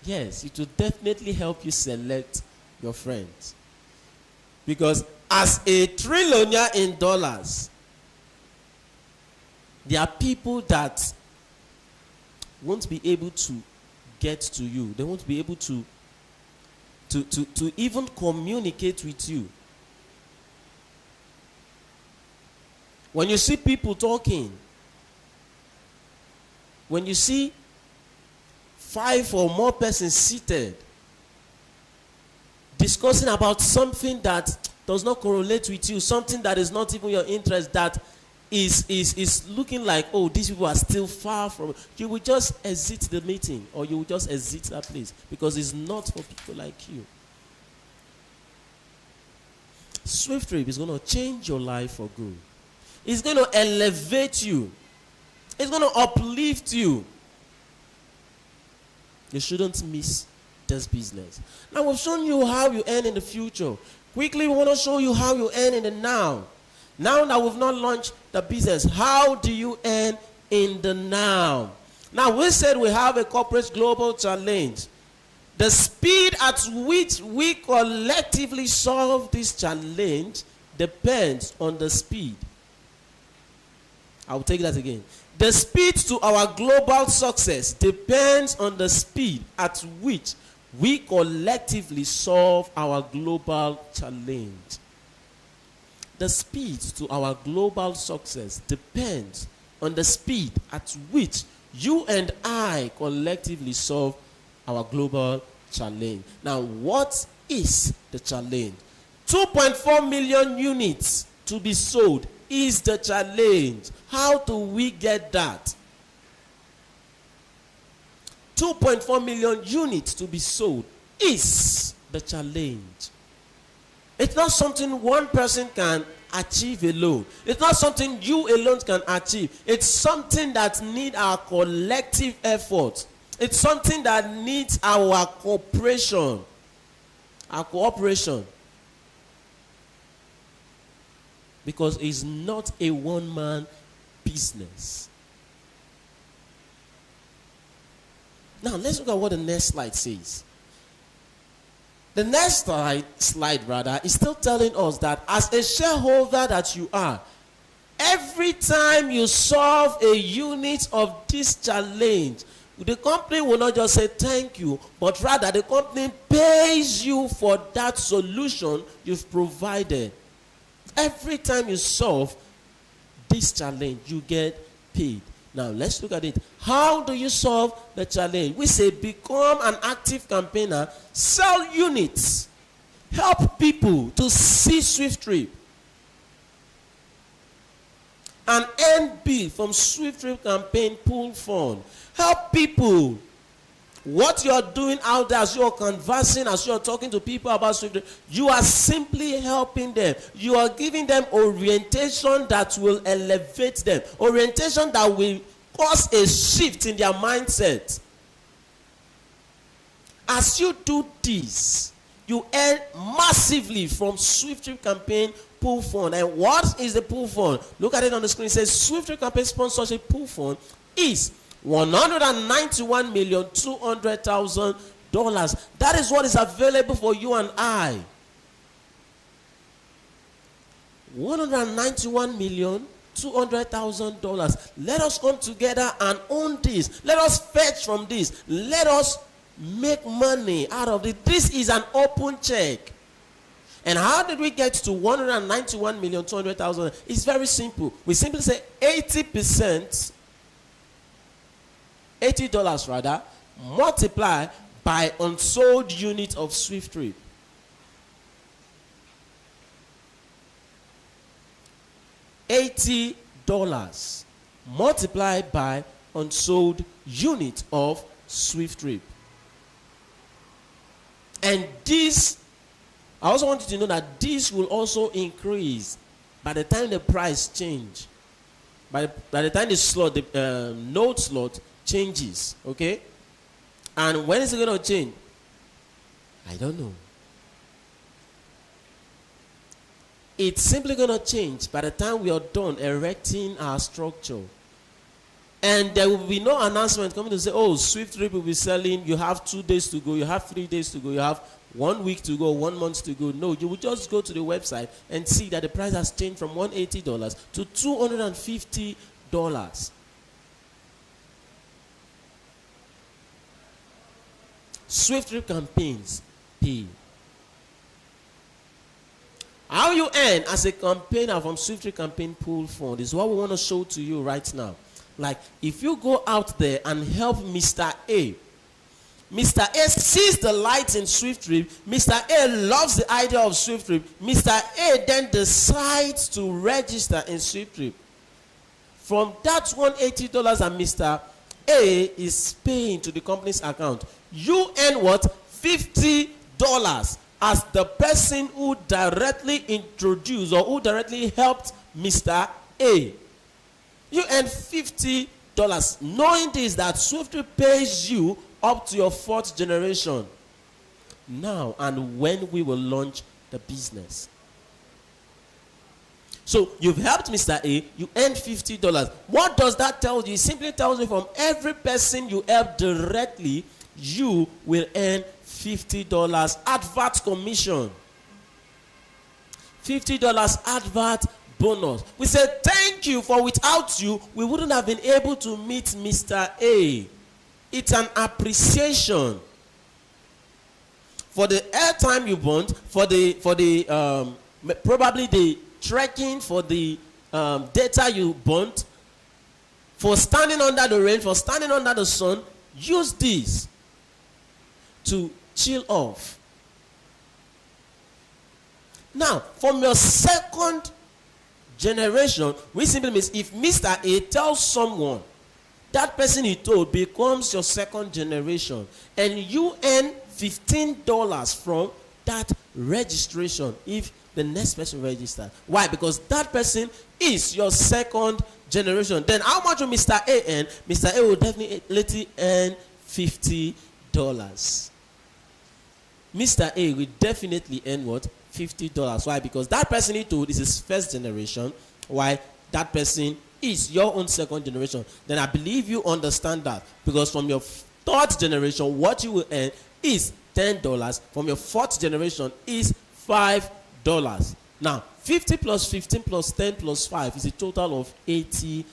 Yes, it will definitely help you select your friends. Because as a trillionaire in dollars, there are people that won't be able to get to you. They won't be able to even communicate with you. When you see people talking, when you see 5 or more persons seated discussing about something that does not correlate with you, something that is not even your interest, that is looking like, oh, these people are still far from, you will just exit the meeting, or you will just exit that place, because it's not for people like you. SWIFTtrip is going to change your life for good. It's going to elevate you. It's going to uplift you. You shouldn't miss this business. Now, we've shown you how you earn in the future. Quickly, we want to show you how you earn in the now. Now that we've not launched the business, how do you earn in the now? Now, we said we have a corporate global challenge. The speed at which we collectively solve this challenge depends on the speed. I'll take that again. The speed to our global success depends on the speed at which we collectively solve our global challenge. The speed to our global success depends on the speed at which you and I collectively solve our global challenge. Now, what is the challenge? 2.4 million units to be sold is the challenge. How do we get that? 2.4 million units to be sold is the challenge. It's not something one person can achieve alone. It's not something you alone can achieve. It's something that needs our collective effort. It's something that needs our cooperation. Our cooperation. Because it's not a one-man business. Now, let's look at what the next slide says. The next slide is still telling us that as a shareholder that you are, every time you solve a unit of this challenge, the company will not just say thank you, but rather the company pays you for that solution you've provided. Every time you solve this challenge, you get paid. Now, let's look at it. How do you solve the challenge? We say become an active campaigner, sell units, help people to see SWIFTtrip, and earn big from SWIFTtrip campaign pool fund. Help people. What you're doing out there as you're conversing, as you're talking to people about SWIFTtrip, you are simply helping them. You are giving them orientation that will elevate them. Orientation that will cause a shift in their mindset. As you do this, you earn massively from SWIFTtrip campaign pool fund. And what is the pool fund? Look at it on the screen. It says SWIFTtrip campaign sponsorship pool fund is $191,200,000. That is what is available for you and I. $191,200,000. Let us come together and own this. Let us fetch from this. Let us make money out of it. This is an open check. And how did we get to $191,200,000? It's very simple. We simply say 80%, $80 rather, multiply by unsold unit of SWIFTtrip. $80 multiplied by unsold unit of SWIFTtrip. And this I also want you to know that this will also increase by the time the price change. By the time the slot, the node slot changes, okay? And when is it going to change? I don't know. It's simply going to change by the time we are done erecting our structure. And there will be no announcement coming to say, oh, SWIFTtrip will be selling, you have 2 days to go, you have 3 days to go, you have 1 week to go, 1 month to go. No, you will just go to the website and see that the price has changed from $180 to $250. SWIFTtrip campaigns pay. How you earn as a campaigner from SWIFTtrip campaign pool fund is what we want to show to you right now. Like, if you go out there and help Mr. A, Mr. A sees the light in SWIFTtrip, Mr. A loves the idea of SWIFTtrip, Mr. A then decides to register in SWIFTtrip. From that $180 that Mr. A is paying to the company's account, you earn what? $50 as the person who directly introduced or who directly helped Mr. A. You earn $50. Knowing this, that SWIFTtrip pays you up to your 4th generation. Now and when we will launch the business. So you've helped Mr. A, you earn $50. What does that tell you? It simply tells you from every person you help directly, you will earn $50 advert commission. $50 advert bonus. We say thank you, for without you, we wouldn't have been able to meet Mr. A. It's an appreciation for the airtime you burnt, for the probably the trekking, for the data you burnt, for standing under the rain, for standing under the sun. Use this to chill off. Now, from your 2nd generation, which simply means if Mr. A tells someone, that person he told becomes your 2nd generation, and you earn $15 from that registration if the next person registers. Why? Because that person is your 2nd generation. Then how much will Mr. A earn? Mr. A will definitely earn $50. Mr. A will definitely earn what? $50. Why? Because that person he told is his 1st generation. Why? That person is your own 2nd generation. Then I believe you understand that. Because from your 3rd generation, what you will earn is $10. From your 4th generation is $5. Now, 50 plus 15 plus 10 plus 5 is a total of $80.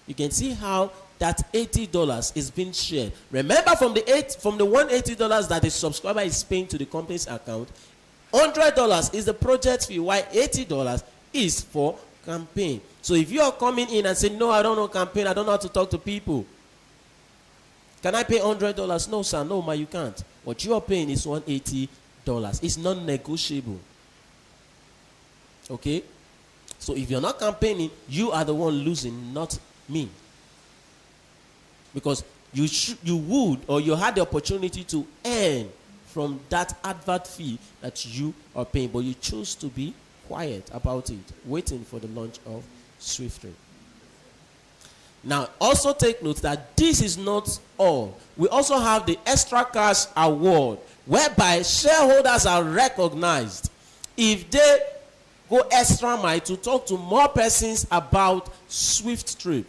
You can see how that $80 is being shared. Remember, from the $180 that the subscriber is paying to the company's account, $100 is the project fee, while $80 is for campaign. So if you are coming in and saying, no, I don't know campaign, I don't know how to talk to people, can I pay $100? No, sir, no, ma, you can't. What you are paying is $180. It's non-negotiable. Okay? So if you're not campaigning, you are the one losing, not me. Because you would, or you had the opportunity to earn from that advert fee that you are paying, but you choose to be quiet about it, waiting for the launch of SWIFTtrip. Now, also take note that this is not all. We also have the Extra Cash Award, whereby shareholders are recognized if they go extra mile to talk to more persons about SWIFTtrip.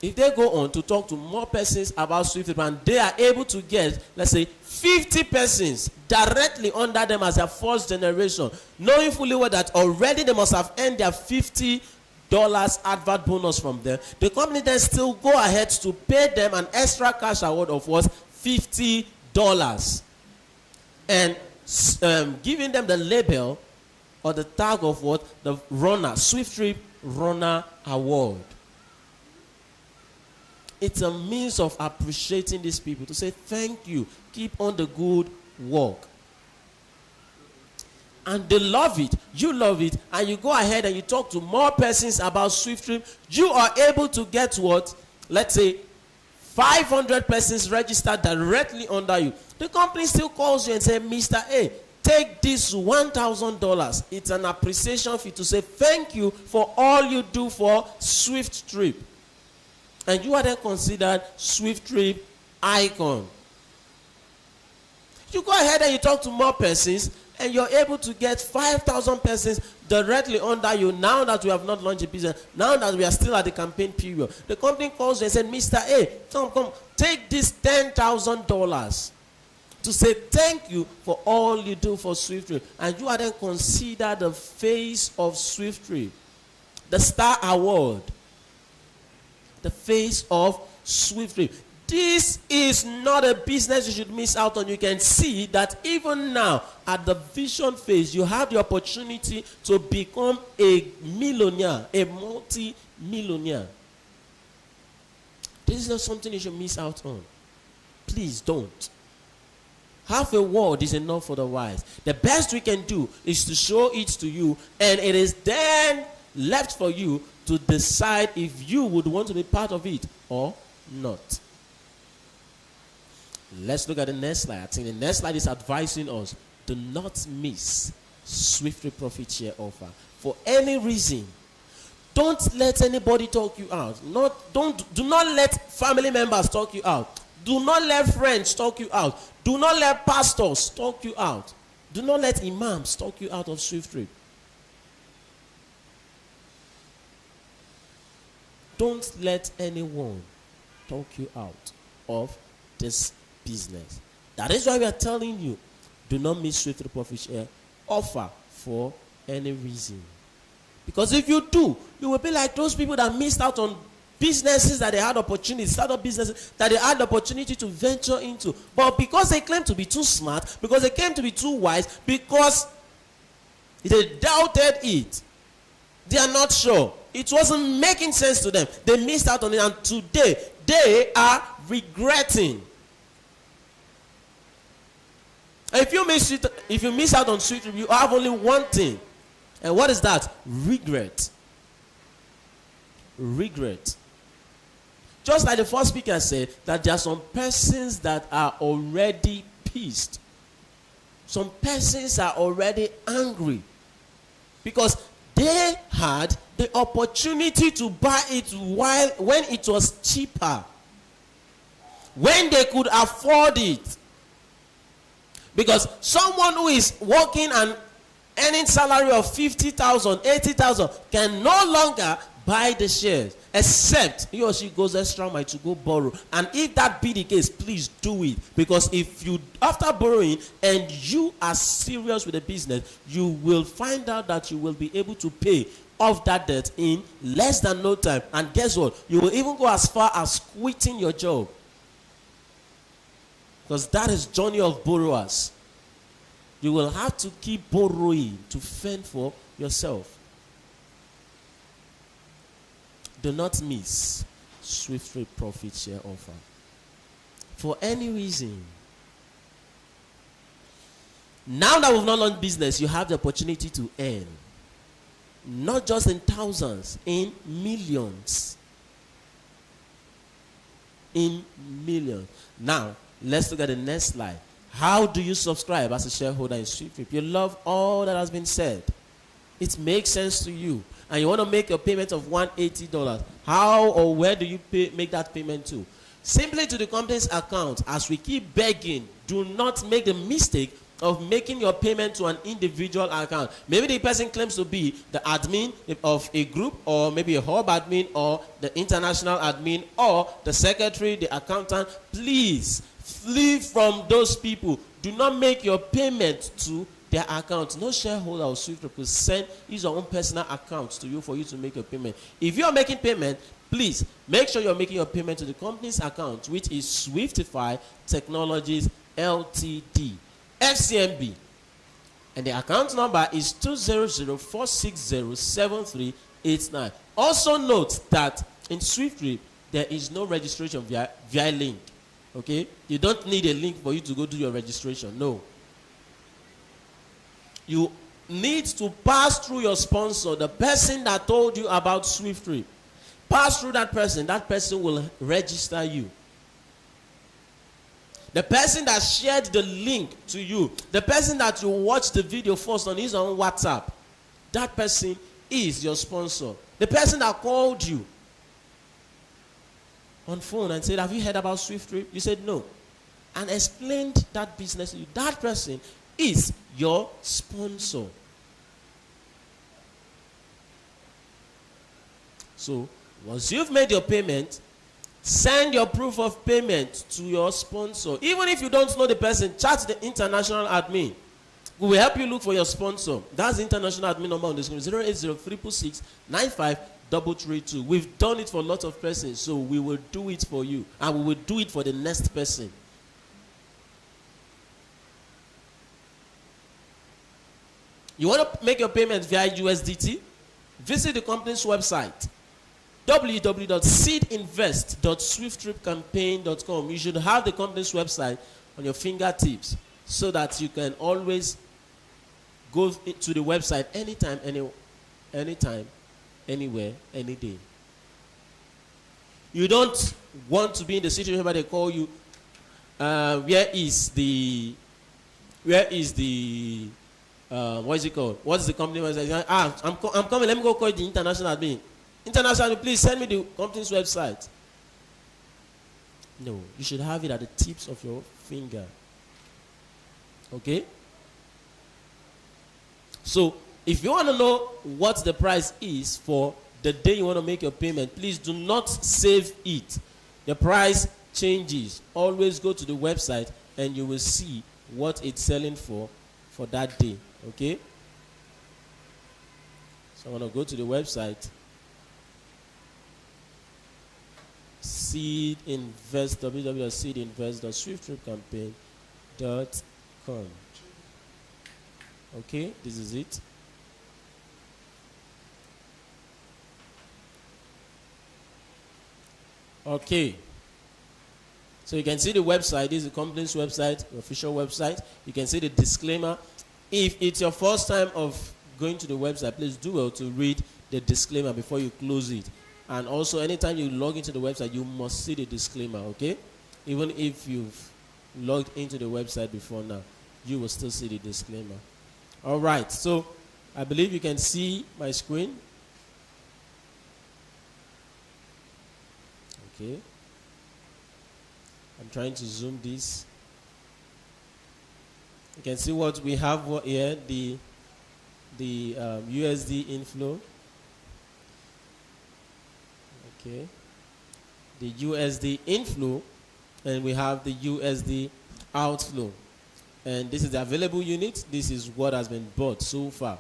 If they go on to talk to more persons about SWIFTtrip and they are able to get, let's say, 50 persons directly under them as their 1st generation, knowing fully well that already they must have earned their $50 advert bonus from them, the company then still go ahead to pay them an extra cash award of what? $50. And giving them the label or the tag of what? The runner, SWIFTtrip Runner Award. It's a means of appreciating these people, to say thank you, keep on the good work. And they love it, you love it, and you go ahead and you talk to more persons about SWIFTtrip. You are able to get what? Let's say 500 persons registered directly under you. The company still calls you and says, Mr. A, take this $1,000. It's an appreciation fee to say thank you for all you do for SWIFTtrip. And you are then considered SWIFTtrip icon. You go ahead and you talk to more persons, and you're able to get 5,000 persons directly under you now that we have not launched a business, now that we are still at the campaign period. The company calls you and says, Mr. A, come, take this $10,000 to say thank you for all you do for SWIFTtrip. And you are then considered the face of SWIFTtrip, the Star Award, the face of SWIFTtrip. This is not a business you should miss out on. You can see that even now at the vision phase, you have the opportunity to become a millionaire, a multi-millionaire. This is not something you should miss out on. Please don't. Half a word is enough for the wise. The best we can do is to show it to you, and it is then left for you to decide if you would want to be part of it or not. Let's look at the next slide. I think the next slide is advising us, do not miss SWIFTtrip profit share offer for any reason. Don't let anybody talk you out. Do not let family members talk you out. Do not let friends talk you out. Do not let pastors talk you out. Do not let imams talk you out of SWIFTtrip. Don't let anyone talk you out of this business. That is why we are telling you, do not miss SWIFTtrip profit share offer for any reason. Because if you do, you will be like those people that missed out on businesses that they had opportunity, startup businesses that they had the opportunity to venture into. But because they claim to be too smart, because they claim to be too wise, because they doubted it, they are not sure. It wasn't making sense to them. They missed out on it, and today they are regretting. If you miss out on SWIFTtrip, you have only one thing. And what is that? Regret. Regret. Just like the first speaker said, that there are some persons that are already pissed. Some persons are already angry. Because they had the opportunity to buy it when it was cheaper. When they could afford it. Because someone who is working and earning salary of 50,000, 80,000 can no longer buy the shares, except he or she goes extra mile to go borrow. And if that be the case, please do it. Because if you, after borrowing, and you are serious with the business, you will find out that you will be able to pay off that debt in less than no time. And guess what? You will even go as far as quitting your job. Because that is journey of borrowers. You will have to keep borrowing to fend for yourself. Do not miss SWIFTtrip profit share offer. For any reason. Now that we've not launched business, you have the opportunity to earn. Not just in thousands, in millions. In millions. Now, let's look at the next slide. How do you subscribe as a shareholder in SWIFTtrip? You love all that has been said. It makes sense to you. And you want to make a payment of $180. How or where do you make that payment to? Simply to the company's account. As we keep begging, do not make the mistake of making your payment to an individual account. Maybe the person claims to be the admin of a group, or maybe a hub admin, or the international admin, or the secretary, the accountant. Please flee from those people. Do not make your payment to their account. No shareholder or SWIFTtrip will send his own personal account to you for you to make your payment. If you are making payment, please make sure you're making your payment to the company's account, which is SWIFTIFY Technologies LTD, FCMB. And the account number is 200-460-7389. Also note that in SWIFTtrip, there is no registration via link. Okay? You don't need a link for you to go do your registration. No. You need to pass through your sponsor, the person that told you about SWIFTtrip. Pass through that person. That person will register you. The person that shared the link to you, the person that you watched the video first on his own WhatsApp, that person is your sponsor. The person that called you on phone and said, have you heard about SWIFTtrip? You said no. And explained that business to you. That person is your sponsor. So, once you've made your payment, send your proof of payment to your sponsor. Even if you don't know the person, chat the international admin. We will help you look for your sponsor. That's the international admin number on the screen, 080-665-95332. We've done it for lots of persons, so we will do it for you. And we will do it for the next person. You want to make your payment via USDT? Visit the company's website, www.seedinvest.swifttripcampaign.com. You should have the company's website on your fingertips so that you can always go to the website anytime, anywhere, any day. You don't want to be in the situation where they call you, where is the what is it called? What is the company website? I'm coming, let me go call the international admin. International, please send me the company's website. No, you should have it at the tips of your finger. Okay? So, if you want to know what the price is for the day you want to make your payment, please do not save it. The price changes. Always go to the website and you will see what it's selling for that day. Okay? So I want to go to the website. www.seedinvest.swifttripcampaign.com. Okay, this is it. Okay. So you can see the website. This is the company's website, the official website. You can see the disclaimer. If it's your first time of going to the website, please do well to read the disclaimer before you close it. And also, anytime you log into the website, you must see the disclaimer, okay? Even if you've logged into the website before now, you will still see the disclaimer. All right, so I believe you can see my screen. Okay. I'm trying to zoom this. You can see what we have here, the USD inflow. Okay. The USD inflow, and we have the USD outflow. And this is the available unit. This is what has been bought so far.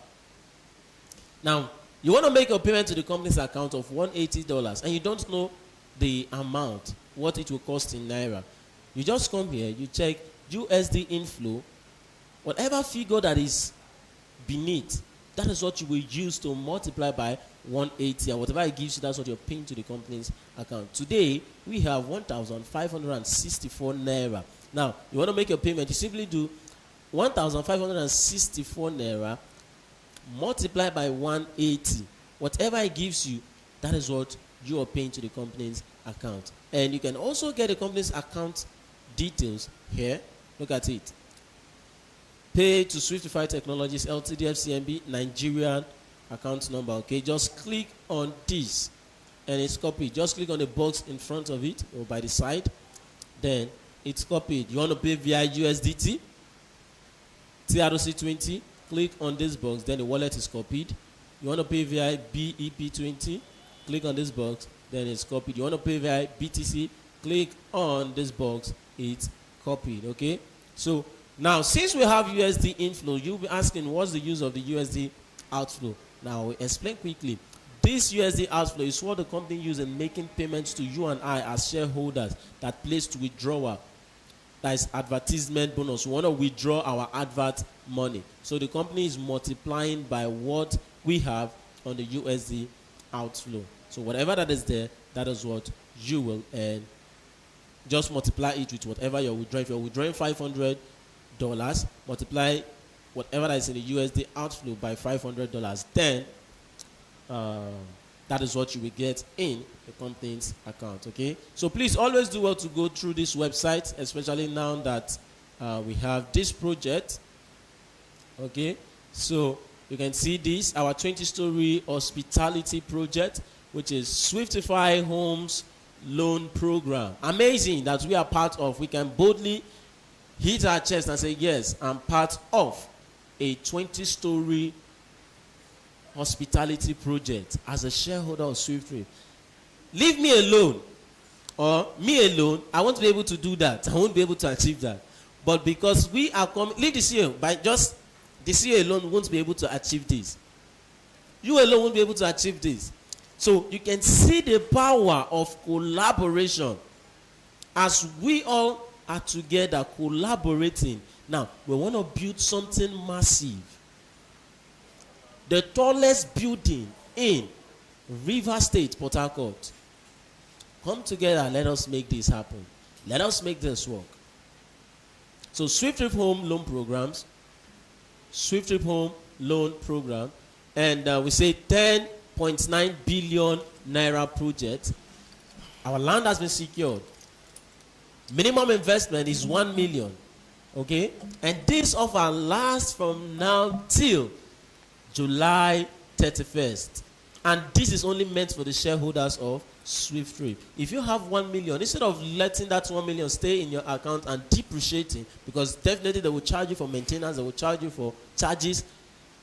Now, you want to make a payment to the company's account of $180, and you don't know the amount, what it will cost in Naira. You just come here, you check USD inflow, whatever figure that is beneath, that is what you will use to multiply by 180, and whatever it gives you, that's what you're paying to the company's account. Today, we have 1,564 Naira. Now, you want to make your payment, you simply do 1,564 Naira multiplied by 180. Whatever it gives you, that is what you are paying to the company's account. And you can also get the company's account details here. Look at it. Pay to SWIFTIFY Technologies LTD FCMB Nigerian account number. Okay, just click on this and it's copied. Just click on the box in front of it or by the side, then it's copied. You want to pay via USDT, TRC20, click on this box, then the wallet is copied. You want to pay via BEP20, click on this box, then it's copied. You want to pay via BTC, click on this box, it's copied. Okay, so now since we have USD inflow, you'll be asking what's the use of the USD outflow. Now we'll explain quickly. This USD outflow is what the company uses in making payments to you and I as shareholders that place to withdrawal. That is advertisement bonus. We want to withdraw our advert money. So the company is multiplying by what we have on the USD outflow. So whatever that is there, that is what you will earn. Just multiply it with whatever you're withdrawing. If you're withdrawing $500, multiply whatever that is in the USD outflow by $500. Then that is what you will get in the company's account, okay? So please always do well to go through this website, especially now that we have this project, okay? So you can see this, our 20-story hospitality project, which is SWIFTIFY Homes Loan Program. Amazing that we are part of. We can boldly hit our chest and say, yes, I'm part of a 20-story hospitality project as a shareholder of SWIFTtrip. Leave me alone, or me alone, I won't be able to do that. I won't be able to achieve that. But because we are coming, leave this year, by just this year alone won't be able to achieve this. You alone won't be able to achieve this. So you can see the power of collaboration as we all are together collaborating. Now, we want to build something massive. The tallest building in River State, Port Harcourt. Come together, let us make this happen. Let us make this work. So SWIFTtrip Home Loan Programs, SWIFTtrip Home Loan Program, and we say 10.9 billion naira project. Our land has been secured. Minimum investment is 1 million, okay? And this offer lasts from now till July 31st. And this is only meant for the shareholders of SWIFTtrip. If you have 1 million, instead of letting that 1 million stay in your account and depreciating, because definitely they will charge you for maintenance, they will charge you for charges,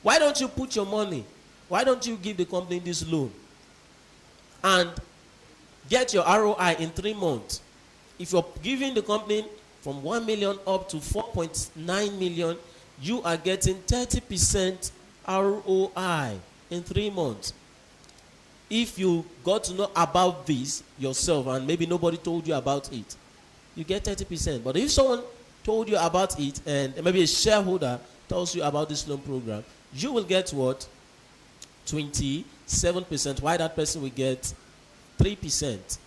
why don't you put your money? Why don't you give the company this loan and get your ROI in 3 months? If you're giving the company from 1 million up to 4.9 million, you are getting 30% ROI in 3 months. If you got to know about this yourself and maybe nobody told you about it, you get 30%. But if someone told you about it and maybe a shareholder tells you about this loan program, you will get what? 27%. Why that person will get 3%.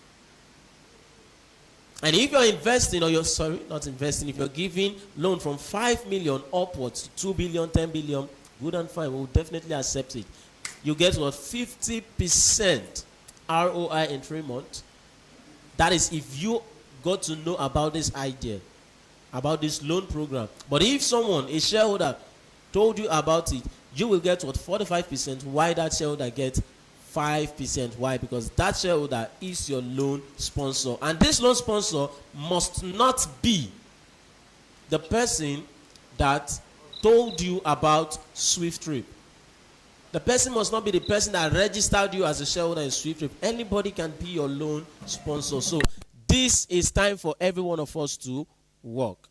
And if you're investing, or you're not investing, if you're giving loan from 5 million upwards to 2 billion, 10 billion, good and fine, we'll definitely accept it. You get what? 50% ROI in 3 months. That is if you got to know about this idea, about this loan program. But if someone, a shareholder, told you about it, you will get what? 45%. Why that shareholder gets 5%. Why? Because that shareholder is your loan sponsor. And this loan sponsor must not be the person that told you about SWIFTtrip. The person must not be the person that registered you as a shareholder in SWIFTtrip. Anybody can be your loan sponsor. So this is time for every one of us to work.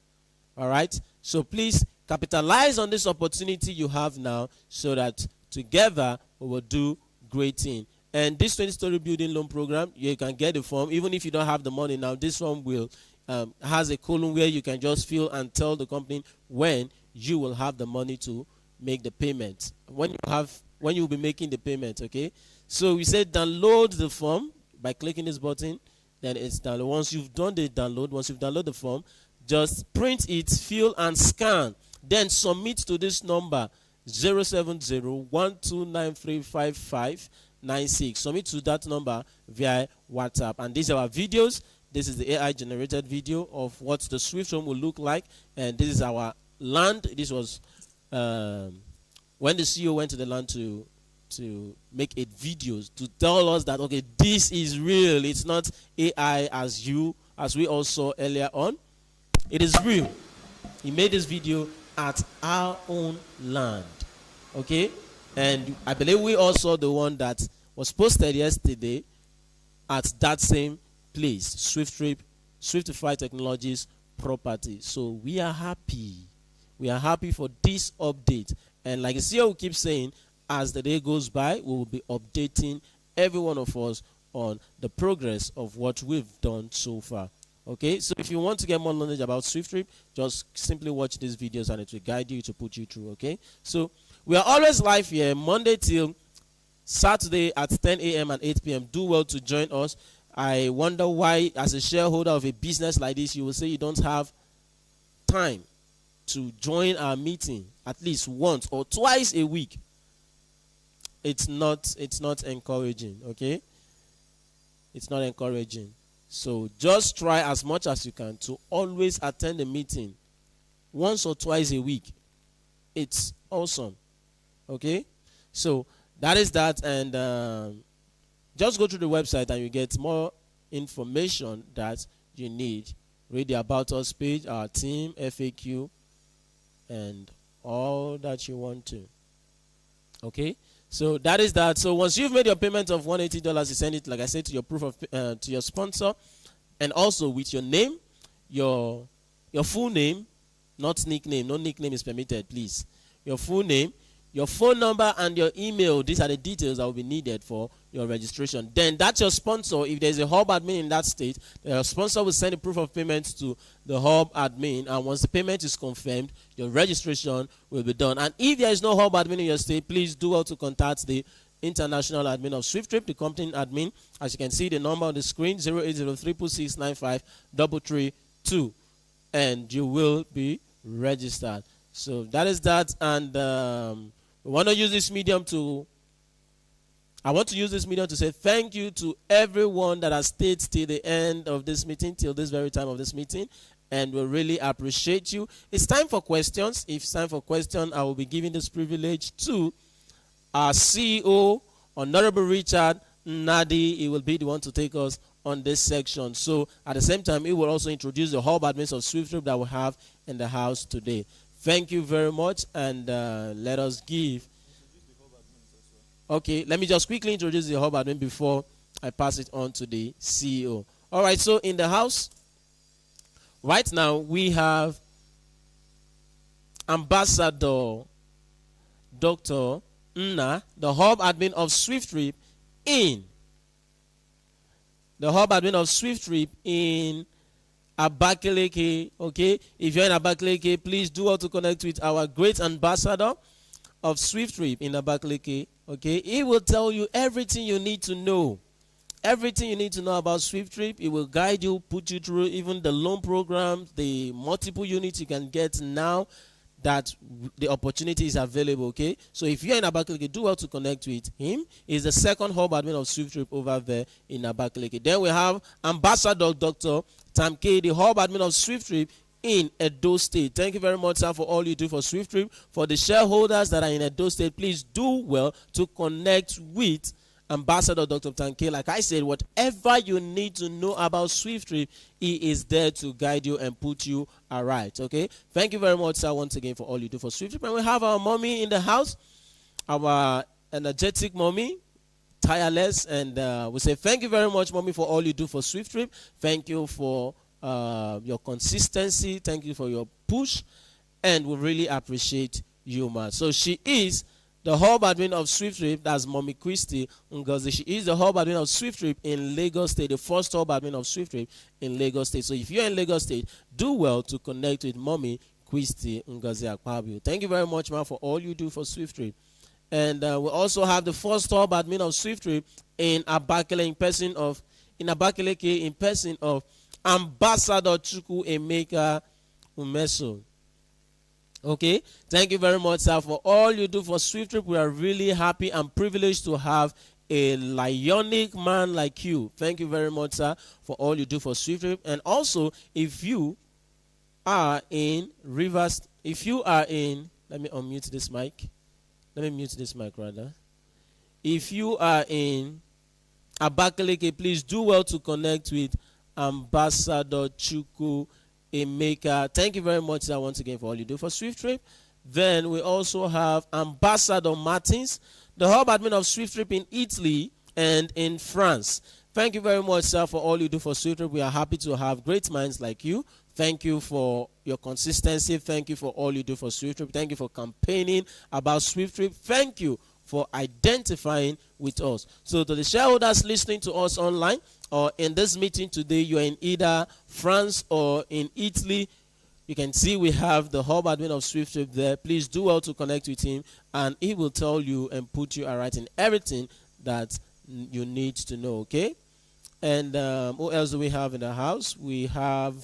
All right? So please capitalize on this opportunity you have now so that together we will do great thing. And this 20-story building loan program, you can get the form. Even if you don't have the money now, this one will has a column where you can just fill and tell the company when you will have the money to make the payment. When you will be making the payment, okay? So we said download the form by clicking this button. Then it's download. Once you've done the download, once you've downloaded the form, just print it, fill and scan. Then submit to this number 070-1293-5596. Submit to that number via WhatsApp. And these are our videos. This is the AI generated video of what the Swift home will look like. And this is our land. This was when the CEO went to the land to make 8 videos to tell us that, okay, this is real. It's not AI as we all saw earlier on. It is real. He made this video at our own land. Okay? And I believe we all saw the one that was posted yesterday at that same place, SWIFTIFY Technologies property. So we are happy. We are happy for this update. And like the CEO will keep saying, as the day goes by, we will be updating every one of us on the progress of what we've done so far. Okay, so if you want to get more knowledge about SWIFTtrip, just simply watch these videos and it will guide you to put you through. Okay, so we are always live here Monday till Saturday at 10 a.m. and 8 p.m. Do well to join us. I wonder why, as a shareholder of a business like this, you will say you don't have time to join our meeting at least once or twice a week. it's not encouraging, okay? It's not encouraging. So just try as much as you can to always attend a meeting once or twice a week. It's awesome, okay? So that is that, and just go to the website and you get more information that you need. Read the About Us page, our team, FAQ, and all that you want to. Okay? So that is that. So once you've made your payment of $180, you send it, like I said, to your proof of to your sponsor, and also with your name, your full name, not nickname. No nickname is permitted, please. Your full name, your phone number, and your email. These are the details that will be needed for your registration. Then that's your sponsor. If there's a hub admin in that state, the sponsor will send a proof of payment to the hub admin, and once the payment is confirmed, your registration will be done. And if there is no hub admin in your state, please do well to contact the international admin of SWIFTtrip, the company admin. As you can see, the number on the screen, 08036953332, and you will be registered. So that is that, and we want to use this medium to, I want to use this medium to say thank you to everyone that has stayed till the end of this meeting, till this very time of this meeting, and we really appreciate you. It's time for questions. If it's time for questions, I will be giving this privilege to our CEO, Honorable Richard Nadi. He will be the one to take us on this section. So at the same time, he will also introduce the hub admins of SWIFTtrip that we have in the house today. Thank you very much, and let us give. Okay, let me just quickly introduce the hub admin before I pass it on to the CEO. All right, so in the house, right now, we have Ambassador Dr. Nna, the hub admin of SWIFTtrip in Abakaliki. Okay, if you're in Abakaliki, please do all to connect with our great ambassador of SWIFTtrip in Abakaliki. Okay, he will tell you everything you need to know. Everything you need to know about SWIFTtrip. It will guide you, put you through even the loan programs, the multiple units you can get now that the opportunity is available. Okay, so if you're in Abakaliki, do well to connect with him. He's the second hub admin of SWIFTtrip over there in Abakaliki. Then we have Ambassador Dr. Tamke, the hub admin of SWIFTtrip in Edo State. Thank you very much, sir, for all you do for SWIFTtrip. For the shareholders that are in Edo State, please do well to connect with Ambassador Dr. Tamke. Like I said, whatever you need to know about SWIFTtrip, he is there to guide you and put you aright. Okay, thank you very much, sir, once again for all you do for SWIFTtrip. And we have our mommy in the house, our energetic mommy, tireless, and we say thank you very much, mommy, for all you do for SWIFTtrip. Thank you for your consistency. Thank you for your push, and we really appreciate you, man. So she is the hub admin of SWIFTtrip. That's Mommy Christy Ngozi. She is the hub admin of SWIFTtrip in Lagos State, the first hub admin of SWIFTtrip in Lagos State. So if you're in Lagos State, do well to connect with Mommy Christy Ngozi Akpabio. Thank you very much, man, for all you do for SWIFTtrip. And we also have the first hub admin of SWIFTtrip in Abakaliki in person of Ambassador Chukwu Emeka Umeso. Okay, thank you very much, sir, for all you do for SWIFTtrip. We are really happy and privileged to have a lionic man like you. Thank you very much, sir, for all you do for SWIFTtrip. And also, if you are in Rivers, if you are in, let me unmute this mic. Let me mute this mic rather. If you are in Abakaliki, please do well to connect with Ambassador Chukwu Emeka. Thank you very much, sir, once again for all you do for SWIFTtrip. Then we also have Ambassador Martins, the hub admin of SWIFTtrip in Italy and in France. Thank you very much, sir, for all you do for SWIFTtrip. We are happy to have great minds like you. Thank you for your consistency. Thank you for all you do for SWIFTtrip. Thank you for campaigning about SWIFTtrip. Thank you for identifying with us. So to the shareholders listening to us online or in this meeting today, you are in either France or in Italy, you can see we have the hub admin of SWIFTtrip there. Please do well to connect with him, and he will tell you and put you right in everything that you need to know, okay? And who else do we have in the house? We have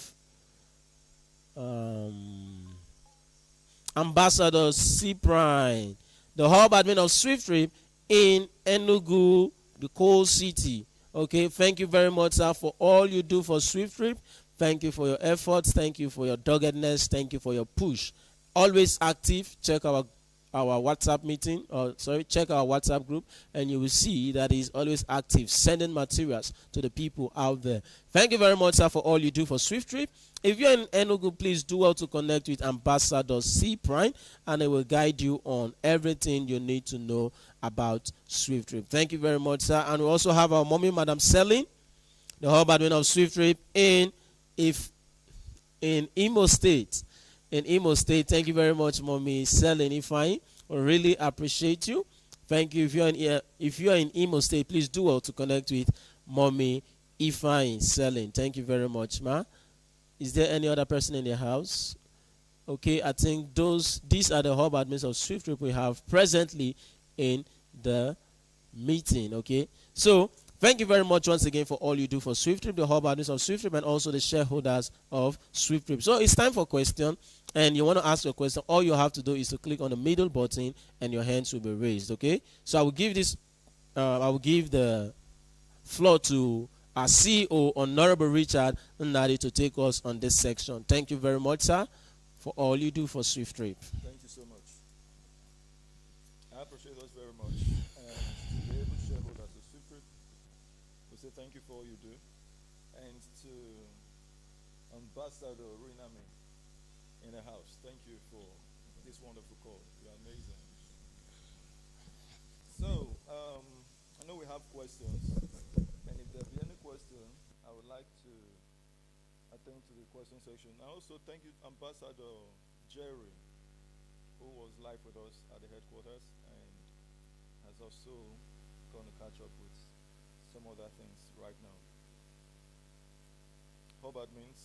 Ambassador C. Prime, the hub admin of SWIFTtrip in Enugu, the coal city. Okay, thank you very much, sir, for all you do for SWIFTtrip. Thank you for your efforts. Thank you for your doggedness. Thank you for your push. Always active. Check our WhatsApp meeting, or sorry, check our WhatsApp group, and you will see that he's always active, sending materials to the people out there. Thank you very much, sir, for all you do for SWIFTtrip. If you're in Enugu, please do well to connect with Ambassador C. Prime, and it will guide you on everything you need to know about SWIFTtrip. Thank you very much, sir. And we also have our mommy, Madam Selling, the hub admin of SWIFTtrip in Imo State. In Imo State. Thank you very much, Mommy Selling Ifeanyi. We really appreciate you. Thank you. If you are in Imo State, please do well to connect with Mommy Ifeanyi Selling. Thank you very much, ma. Is there any other person in the house? Okay, I think these are the hub admins of SWIFTtrip we have presently in the meeting. Okay, so thank you very much once again for all you do for SWIFTtrip, the hub admins of SWIFTtrip, and also the shareholders of SWIFTtrip. So it's time for question, and you want to ask your question. All you have to do is to click on the middle button, and your hands will be raised. Okay, so I will give the floor to our CEO, Honorable Richard Nnadi, to take us on this section. Thank you very much, sir, for all you do for SWIFTtrip. Thank you so much. I appreciate us very much. And to the able shareholders of SWIFTtrip, we say thank you for all you do. And to Ambassador Rinami in the house, thank you for this wonderful call. You're amazing. So, I know we have questions. And if there be any question, I would like to attend to the question section. I also thank you, Ambassador Jerry, who was live with us at the headquarters and has also gone to catch up with some other things right now. Hobart means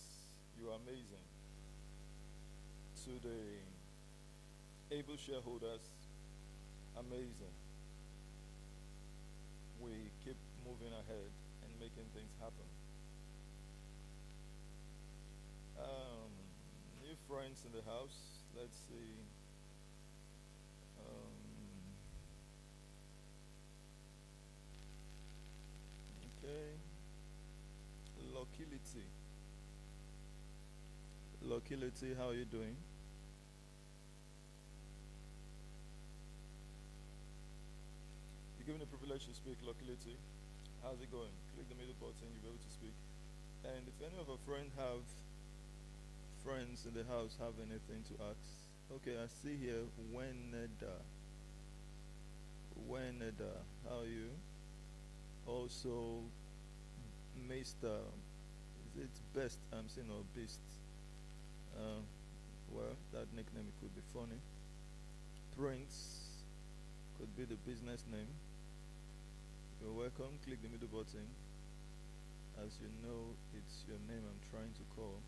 you are amazing. To the able shareholders, amazing. We keep moving ahead and making things happen. New friends in the house, let's see. Okay. Lockility, how are you doing? You're given the privilege to speak. Lockility, how's it going? Click the middle button, you'll be able to speak. And if any of our friends in the house have anything to ask. Okay, I see here Weneda, how are you? Also, Mr. Is it Best? I'm saying or Beast. Well, that nickname could be funny. Prince could be the business name. You're welcome. Click the middle button. As you know, it's your name I'm trying to call.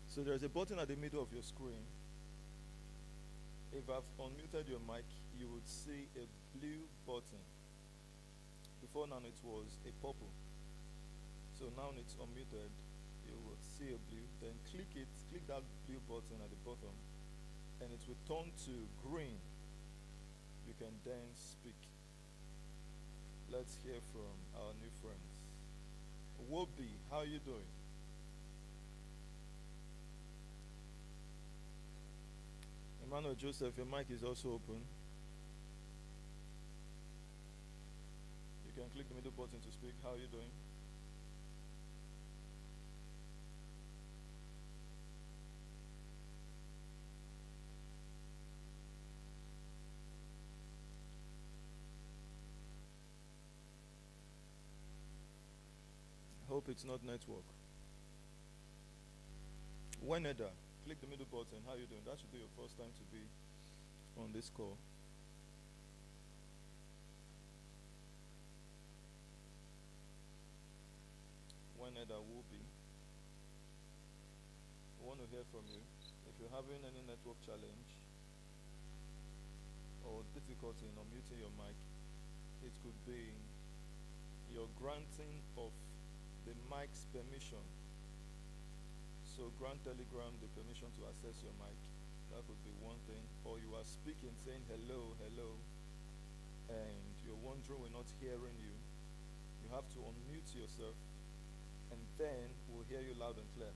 So there's a button at the middle of your screen. If I've unmuted your mic, you would see a blue button. Before now it was a purple. So now it's unmuted. You will see a blue. Then click that blue button at the bottom, and it will turn to green. You can then speak. Let's hear from our new friends. Wobi, how are you doing? Emmanuel Joseph, your mic is also open. You can click the middle button to speak. How are you doing? Hope it's not network. Weneda, click the middle button. How are you doing? That should be your first time to be on this call. Weneda will be. I want to hear from you. If you're having any network challenge or difficulty in unmuting your mic, it could be your granting of the mic's permission. So grant Telegram the permission to access your mic. That could be one thing. Or you are speaking saying hello, hello, and you're wondering we're not hearing you, you have to unmute yourself, and then we'll hear you loud and clear.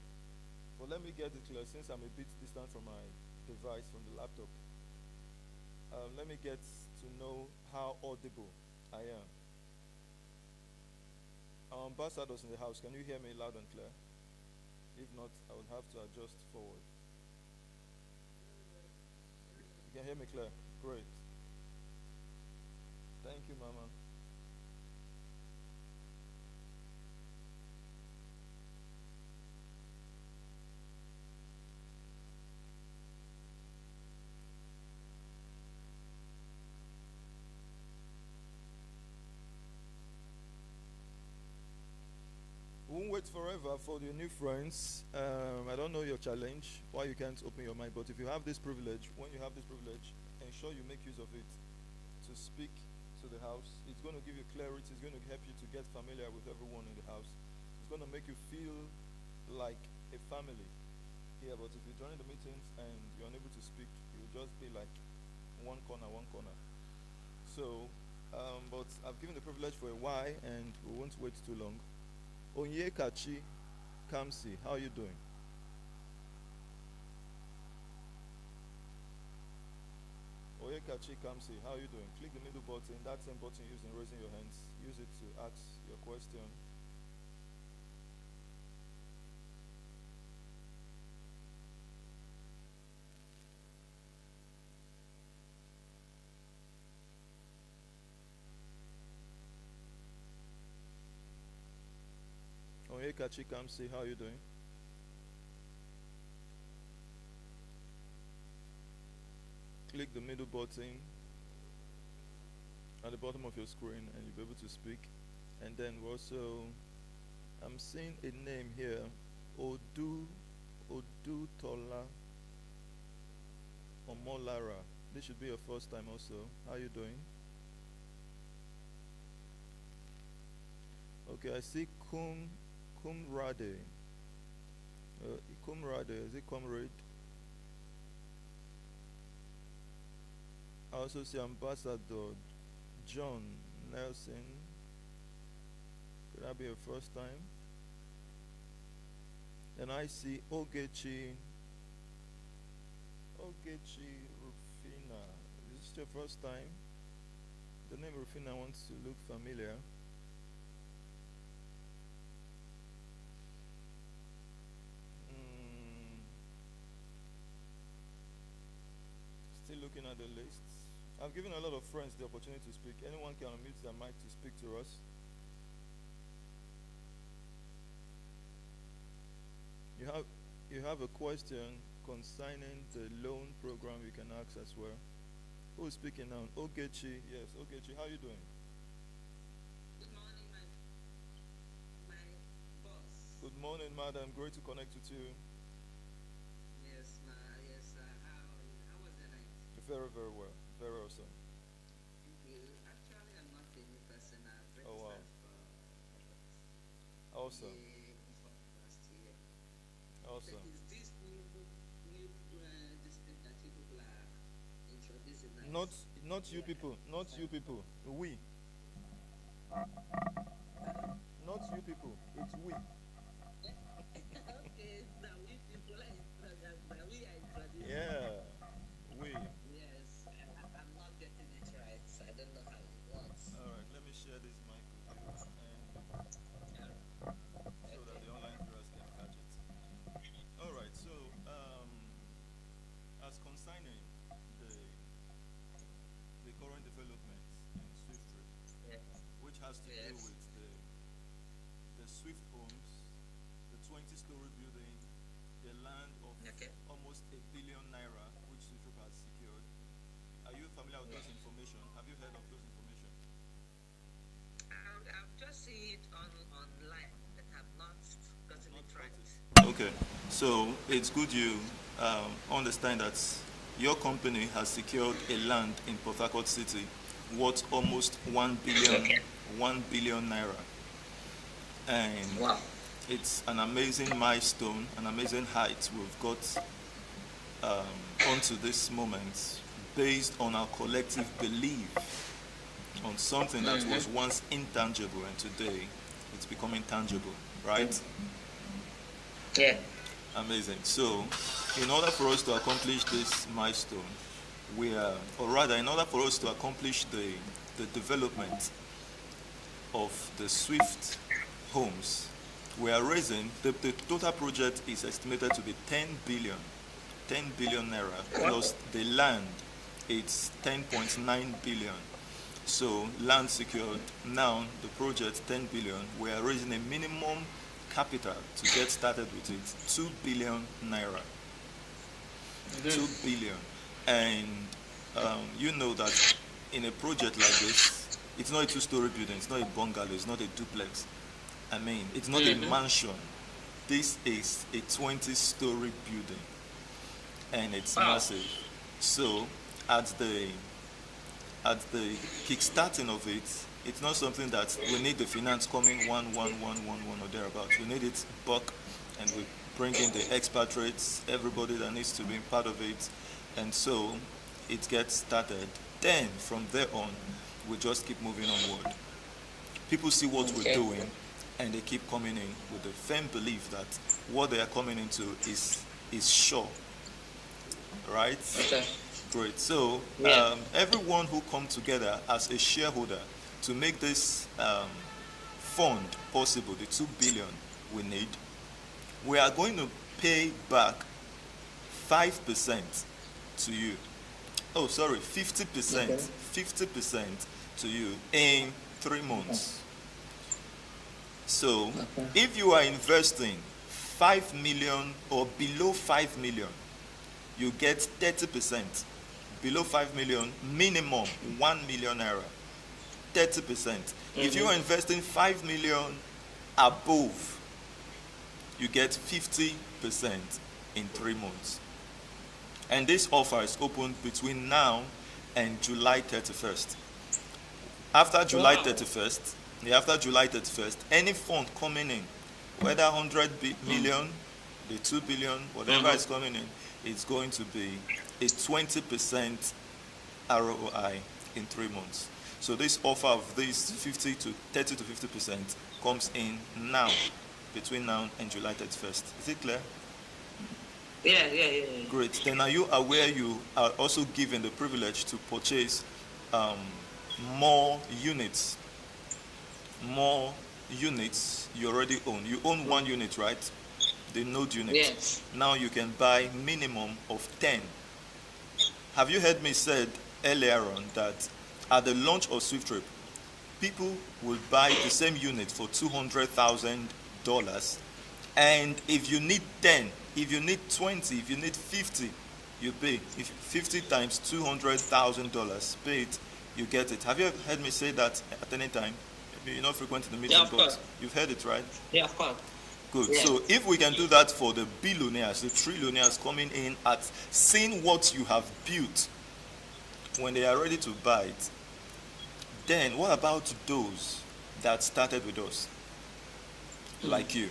But let me get it clear, since I'm a bit distant from my device, from the laptop. Let me get to know how audible I am. Our ambassadors in the house, can you hear me loud and clear? If not, I would have to adjust forward. You can hear me clear? Great. Thank you, Mama. We won't wait forever for your new friends. I don't know your challenge, why you can't open your mic, but if you have this privilege, when you have this privilege, ensure you make use of it to speak to the house. It's going to give you clarity. It's going to help you to get familiar with everyone in the house. It's going to make you feel like a family here. But if you're joining the meetings and you're unable to speak, you'll just be like one corner. So, but I've given the privilege for a while, and we won't wait too long. Onyekachi Kamsi, how are you doing? Onyekachi Kamsi, how are you doing? Click the middle button, that same button used in raising your hands. Use it to ask your question. Onyekachi Kamsi, how are you doing? Click the middle button at the bottom of your screen and you'll be able to speak. And then also, I'm seeing a name here, Odutola Omolara. This should be your first time also. How are you doing? Okay, I see Kumrade. Kumrade, is it Comrade? I also see Ambassador John Nelson. Could that be your first time? And I see Ogechi Rufina. Is this your first time? The name Rufina wants to look familiar. Still looking at the lists. I've given a lot of friends the opportunity to speak. Anyone can unmute their mic to speak to us. You have a question concerning the loan program you can ask as well. Who is speaking now? Ogechi. Yes, Ogechi, how are you doing? Good morning, my boss. Good morning, madam. Great to connect with you. Yes, how was the night? Very, very well. Very awesome. Thank you. Actually, I'm not a new person. I've registered Oh, wow. for Awesome. last year. Awesome. Is this new this thing that you people are introducing us? Not you people. Not you people. We. Not you people. It's we. Okay, now we people are introducing. Yeah. We. Yes, I'm not getting it right. I don't know how it works. Alright, let me share this mic with you and so that the online viewers can catch it. Alright, so as concerning the current developments in SWIFTtrip, Yes. which has to do Yes. with the Swift homes, the 20-story building, the land of Okay. almost ₦1 billion, which SWIFTtrip has secured. Are you familiar with those information? Have you heard of those information? I've just seen it online, but I've not gotten it right. Okay, so it's good you understand that your company has secured a land in Port Harcourt City worth almost 1 billion, Okay. 1 billion naira. And Wow. it's an amazing milestone, an amazing height we've got onto this moment based on our collective belief on something that was once intangible and today it's becoming tangible, right? Yeah. Amazing. So, in order for us to accomplish this milestone, in order for us to accomplish the development of the Swift homes, we are raising, the total project is estimated to be 10 billion naira, plus the land, it's 10.9 billion. So land secured. Now the project 10 billion. We are raising a minimum capital to get started with it, 2 billion naira. 2 billion. And you know that in a project like this, it's not a two-story building, it's not a bungalow, it's not a duplex. I mean, it's not a mansion. This is a 20-story building, and it's massive. So at the kickstarting of it, it's not something that we need the finance coming one or thereabouts. We need it bulk, and we bring in the expatriates, everybody that needs to be part of it, and so it gets started. Then from there on, we just keep moving onward. People see what we're doing, and they keep coming in with the firm belief that what they are coming into is sure, right? Okay. Great. So everyone who come together as a shareholder to make this fund possible, the 2 billion we need, we are going to pay back 5% to you. Oh, sorry, 50%. Okay. 50% to you in 3 months. So if you are investing 5 million or below 5 million, you get 30%. Below 5 million, minimum 1 million naira. 30%. If you are investing 5 million above, you get 50% in 3 months. And this offer is open between now and July 31st. After July 31st, any fund coming in, whether 100 million, the 2 billion, whatever is coming in, it's going to be a 20% ROI in 3 months. So this offer of this 30 to 50% comes in now, between now and July 31st. Is it clear? Yeah. Great. Then are you aware you are also given the privilege to purchase more units? More units you already own. You own 1 unit, right? The node unit. Yes. Now you can buy minimum of 10. Have you heard me said earlier on that at the launch of SWIFTtrip, people will buy the same unit for $200,000, and if you need 10, if you need 20, if you need 50, you pay. If 50 times $200,000, pay it, you get it. Have you heard me say that at any time? You're not frequent in the meeting, but you've heard it, right? Yeah, of course. Good. Yeah. So if we can do that for the billionaires, the trillionaires coming in at seeing what you have built when they are ready to buy it, then what about those that started with us, like you?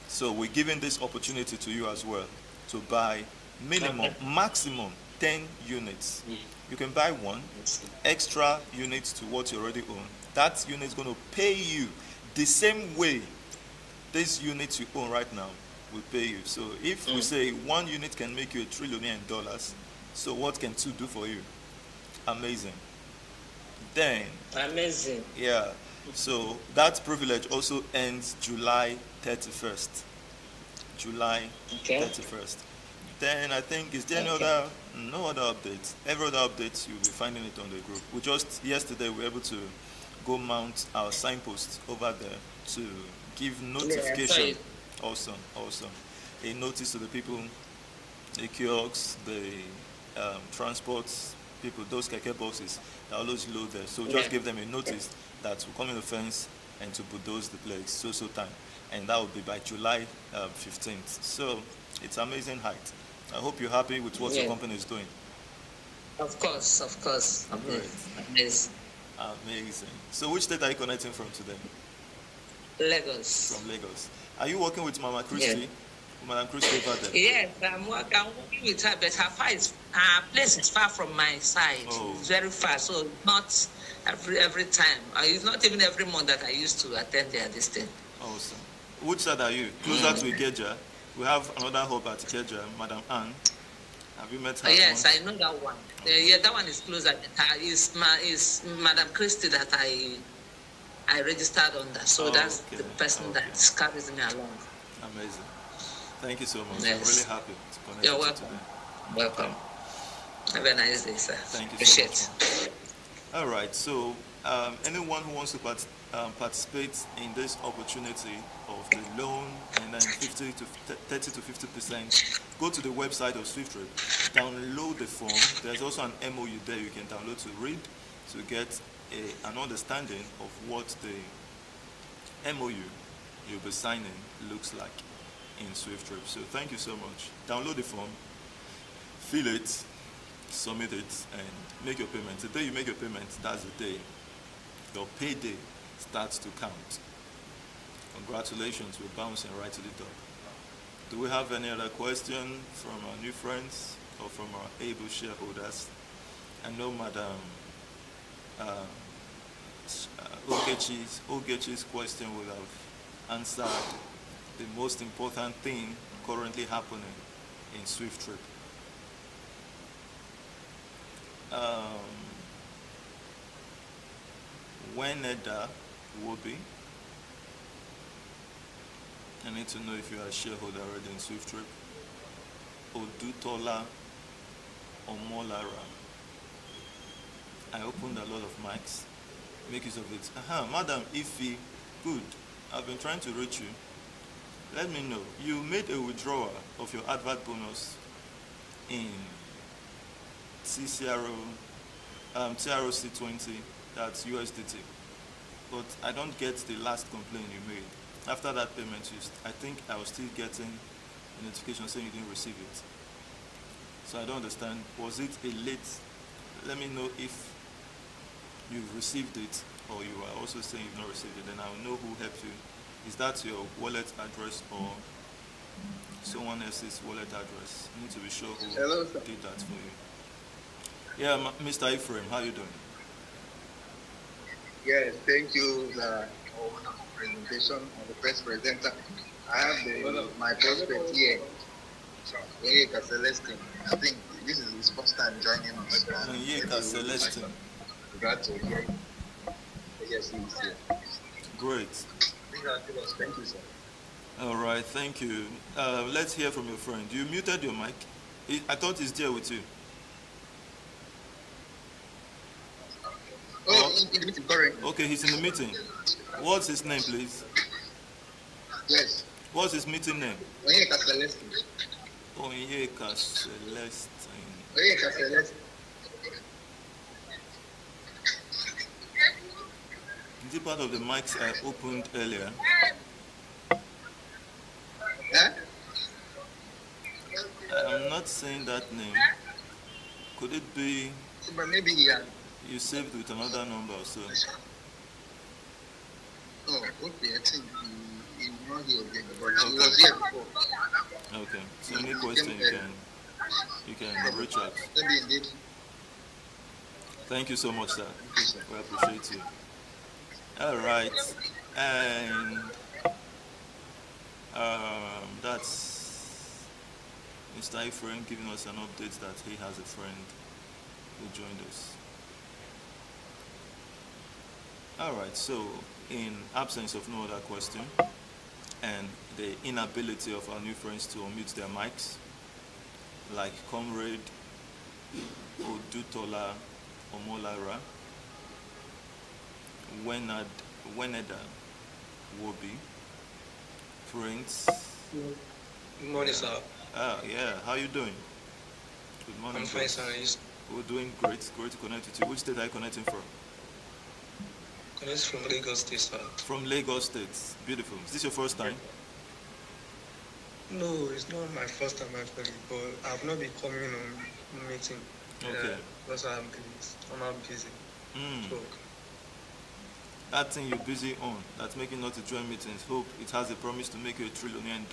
So we're giving this opportunity to you as well to buy maximum 10 units. You can buy 1 extra unit to what you already own. That unit is going to pay you the same way this unit you own right now will pay you. So if we say 1 unit can make you $1 trillion in dollars, so what can 2 do for you? Amazing. Then Amazing. yeah, so that privilege also ends July 31st. July 31st. Then I think, is there no other updates? Every other update, you'll be finding it on the group. We just, yesterday, we were able to go mount our signpost over there to give notification. Awesome. A notice to the people, the kiosks, the transports people, those keke buses that always load there. So just give them a notice that will come in the fence and to bulldoze the place so time. And that will be by July 15th. So it's amazing height. I hope you're happy with what your company is doing. Of course. Amazing. So which state are you connecting from today? Lagos. From Lagos. Are you working with Mama Christie? Madam Christopher there? Yes, I'm working with her, but her place is far from my side. Oh. It's very far, so not every time. It's not even every month that I used to attend this thing. Awesome. Which side are you? Closer to Ikeja. We have another hub at Ikeja, Madam Anne. Have you met her? Yes, once? I know that one. Yeah, that one is closer. It's Madam Christie that I registered under. So that's the person that carries me along. Amazing. Thank you so much. Yes. I'm really happy to connect You're with welcome. you today. Welcome. Have a nice day, sir. Thank you Appreciate so much. All right. So, anyone who wants to participate in this opportunity of the loan and then 30 to 50%, go to the website of SWIFTtrip, download the form. There's also an MOU there you can download to read to get an understanding of what the MOU you'll be signing looks like in SWIFTtrip. So thank you so much. Download the form, fill it, submit it, and make your payment. The day you make your payment, that's the day your payday starts to count. Congratulations, we're bouncing right to the top. Do we have any other question from our new friends or from our able shareholders? I know Madam Ogechi's question would have answered the most important thing currently happening in SWIFTtrip. When EDA will be, I need to know if you are a shareholder already in SWIFTtrip. Odutola Omolara. I opened a lot of mics. Make use of it. Madam Ifi, good. I've been trying to reach you. Let me know. You made a withdrawal of your advert bonus in TROC20, that's USDT. But I don't get the last complaint you made. After that payment, I think I was still getting a notification saying you didn't receive it. So I don't understand. Was it a late? Let me know if you've received it or you are also saying you've not received it. Then I'll know who helped you. Is that your wallet address or someone else's wallet address? You need to be sure who did that for you. Yeah, Mr. Ephraim, how you doing? Yes, thank you for the presentation of the press presenter. I have my prospect here, Onyeka Celestine. I think this is his first time joining us. Onyeka Celestine. Glad to hear you. Yes, he is here. Great. Thank you, sir. All right, thank you. Let's hear from your friend. You muted your mic. I thought he's there with you. In the meeting, correct. Okay, he's in the meeting. What's his name, please? Yes. What's his meeting name? Onyeka Celestine. Onyeka Celestine. Onyeka Celestine. Is it part of the mics I opened earlier? Huh? I'm not saying that name. Could it be But maybe you saved with another number or so? Oh, okay. I think he's not here again, but he was here before. Okay. So any question you can reach out. Maybe indeed. Thank you so much, sir. We appreciate you. All right, and that's Mr. Ephraim giving us an update that he has a friend who joined us. All right, so in absence of no other question and the inability of our new friends to unmute their mics, like Comrade Odutola Omolara, Weneda Wobi, Prince. Good morning, sir. Yeah, how you doing? Good morning. I'm fine, sir. We're doing great. Great to connect with you. Which state are you connecting from? Connecting from Lagos State, sir. From Lagos State. Beautiful. Is this your first time? No, it's not my first time actually, but I've not been coming on meeting. Okay. Because I'm not busy. So, That thing you're busy on, that's making not to join meetings, hope it has a promise to make you $1 trillion.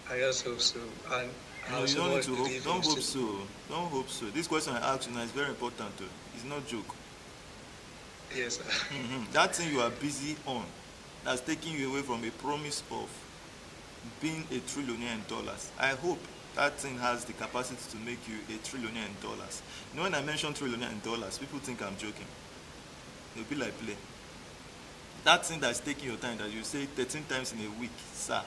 I just hope so. And I No, you also don't need want to to hope. believe Don't in hope so. Don't hope so. This question I asked you now is very important too. It's no joke. Yes, sir. That thing you are busy on, that's taking you away from a promise of being a trillionaire in dollars. I hope that thing has the capacity to make you a trillionaire in dollars. You know, when I mention trillionaire in dollars, people think I'm joking. They'll be like, play. That thing that's taking your time, that you say 13 times in a week, sir,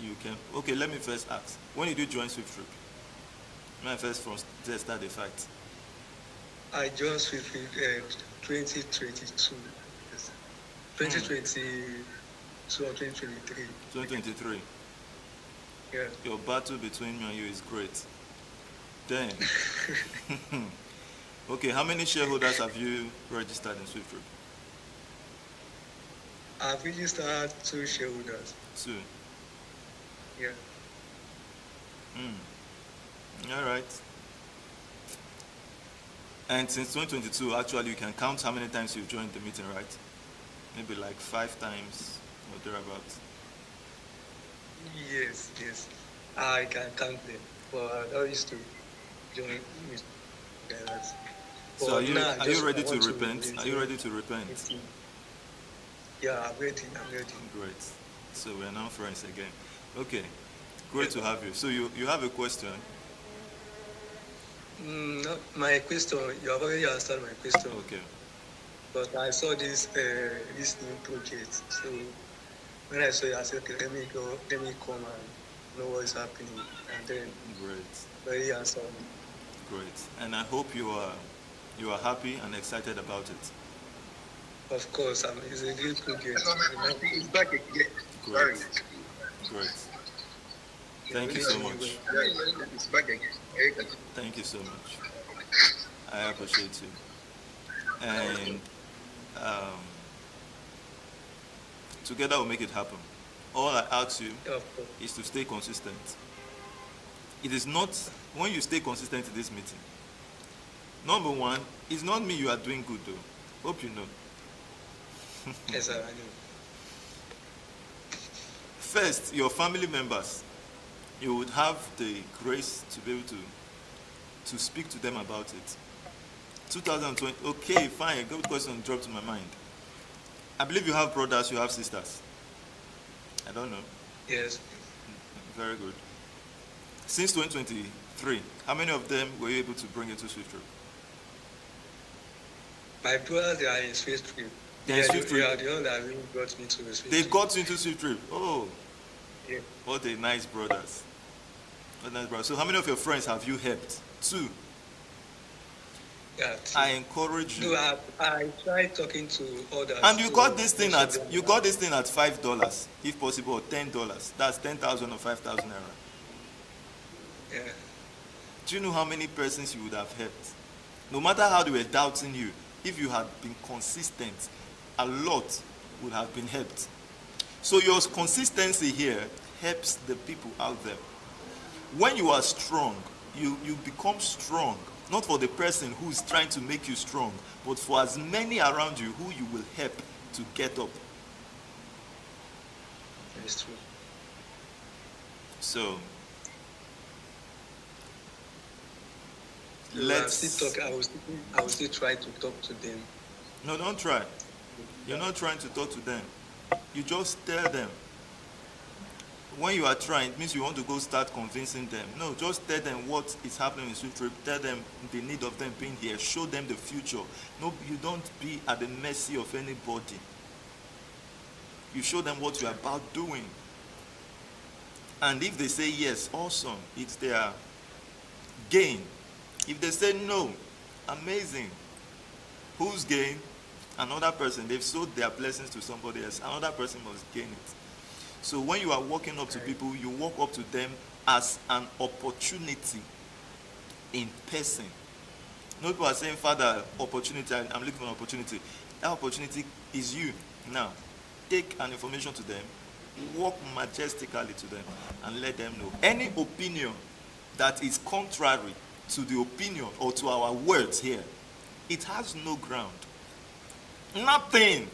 you can. Okay, let me first ask. When did you join SWIFTtrip? When I first from start the fight. I joined SWIFTtrip 2022. Yes. 2022 or 2023. 2023. Yeah. Your battle between me and you is great. Then, okay, how many shareholders have you registered in SWIFTtrip? I've registered 2 shareholders. 2. Yeah. All right. And since 2022, actually, you can count how many times you've joined the meeting, right? Maybe like 5 times or thereabouts. Yes, yes. I can count them. But I used to join with guys. So are you ready to repent? Are you ready to repent? Yeah, I'm ready. Great. So we're now friends again. Okay. Great to have you. So you have a question? No, my question, you have already answered my question. Okay. But I saw this new project. So when I saw it, I said, okay, let me come and know what's happening. And then very answered. Great. And I hope you are happy and excited about it. Of course, it's a great project. It's back again. Great. Great. Thank you so much. It's back again. Thank you so much. I appreciate you. And together we'll make it happen. All I ask you is to stay consistent. It is not, when you stay consistent in this meeting, number one, it's not me you are doing good though. Hope you know. Yes, sir, I know. First, your family members, you would have the grace to be able to speak to them about it. 2020, okay, fine, a good question dropped to my mind. I believe you have brothers, you have sisters. I don't know. Yes. Very good. Since 2023, how many of them were you able to bring into SWIFTtrip? My brothers, they are in SWIFTtrip. They are the one that really got me to the SWIFTtrip. They got you into SWIFTtrip. Oh. Yeah. What a nice brothers. What nice brothers. So how many of your friends have you helped? 2. Yeah, I encourage you. No, I tried talking to others. And you got this thing at $5, if possible, or $10. That's 10,000 or 5,000 naira. Yeah. Do you know how many persons you would have helped? No matter how they were doubting you, if you had been consistent, a lot would have been helped. So your consistency here helps the people out there. When you are strong, you become strong. Not for the person who is trying to make you strong, but for as many around you who you will help to get up. It's true. So, I will still try to talk to them. No, don't try. You're not trying to talk to them. You just tell them. When you are trying, it means you want to go start convincing them. No, just tell them what is happening in SWIFTtrip. Tell them the need of them being here. Show them the future. No, you don't be at the mercy of anybody. You show them what you're about doing. And if they say yes, awesome. It's their gain. If they say no, amazing. Whose gain? Another person. They've sold their blessings to somebody else. Another person must gain it. So when you are walking up to people, you walk up to them as an opportunity in person. No people are saying, Father, opportunity, I'm looking for an opportunity. That opportunity is you. Now, take an information to them, walk majestically to them, and let them know. Any opinion that is contrary to the opinion or to our words here, it has no ground. Nothing.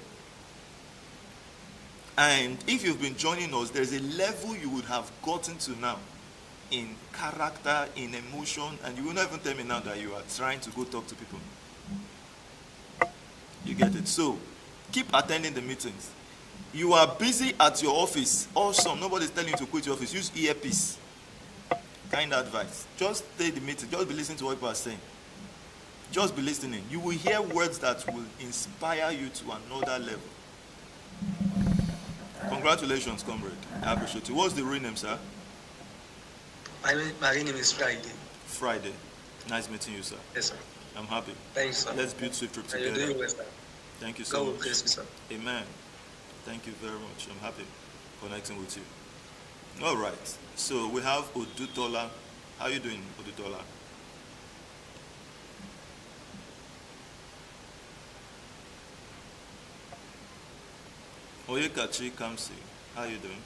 And if you've been joining us, there's a level you would have gotten to now in character, in emotion, and you will not even tell me now that you are trying to go talk to people. You get it? So, keep attending the meetings. You are busy at your office. Awesome. Nobody's telling you to quit your office. Use earpiece. Kind advice. Just stay the meeting. Just be listening to what people are saying. Just be listening. You will hear words that will inspire you to another level. Congratulations, comrade. I appreciate you. What's the real name, sir? My name is Friday. Friday. Nice meeting you, sir. Yes, sir. I'm happy. Thanks, sir. Let's build SWIFTtrip How you together. doing, West? Thank you so God much. bless you, sir. Amen. Thank you very much. I'm happy connecting with you. All right. So we have Odutola. How are you doing, Odutola? Oyekachi Kamsi. How are you doing?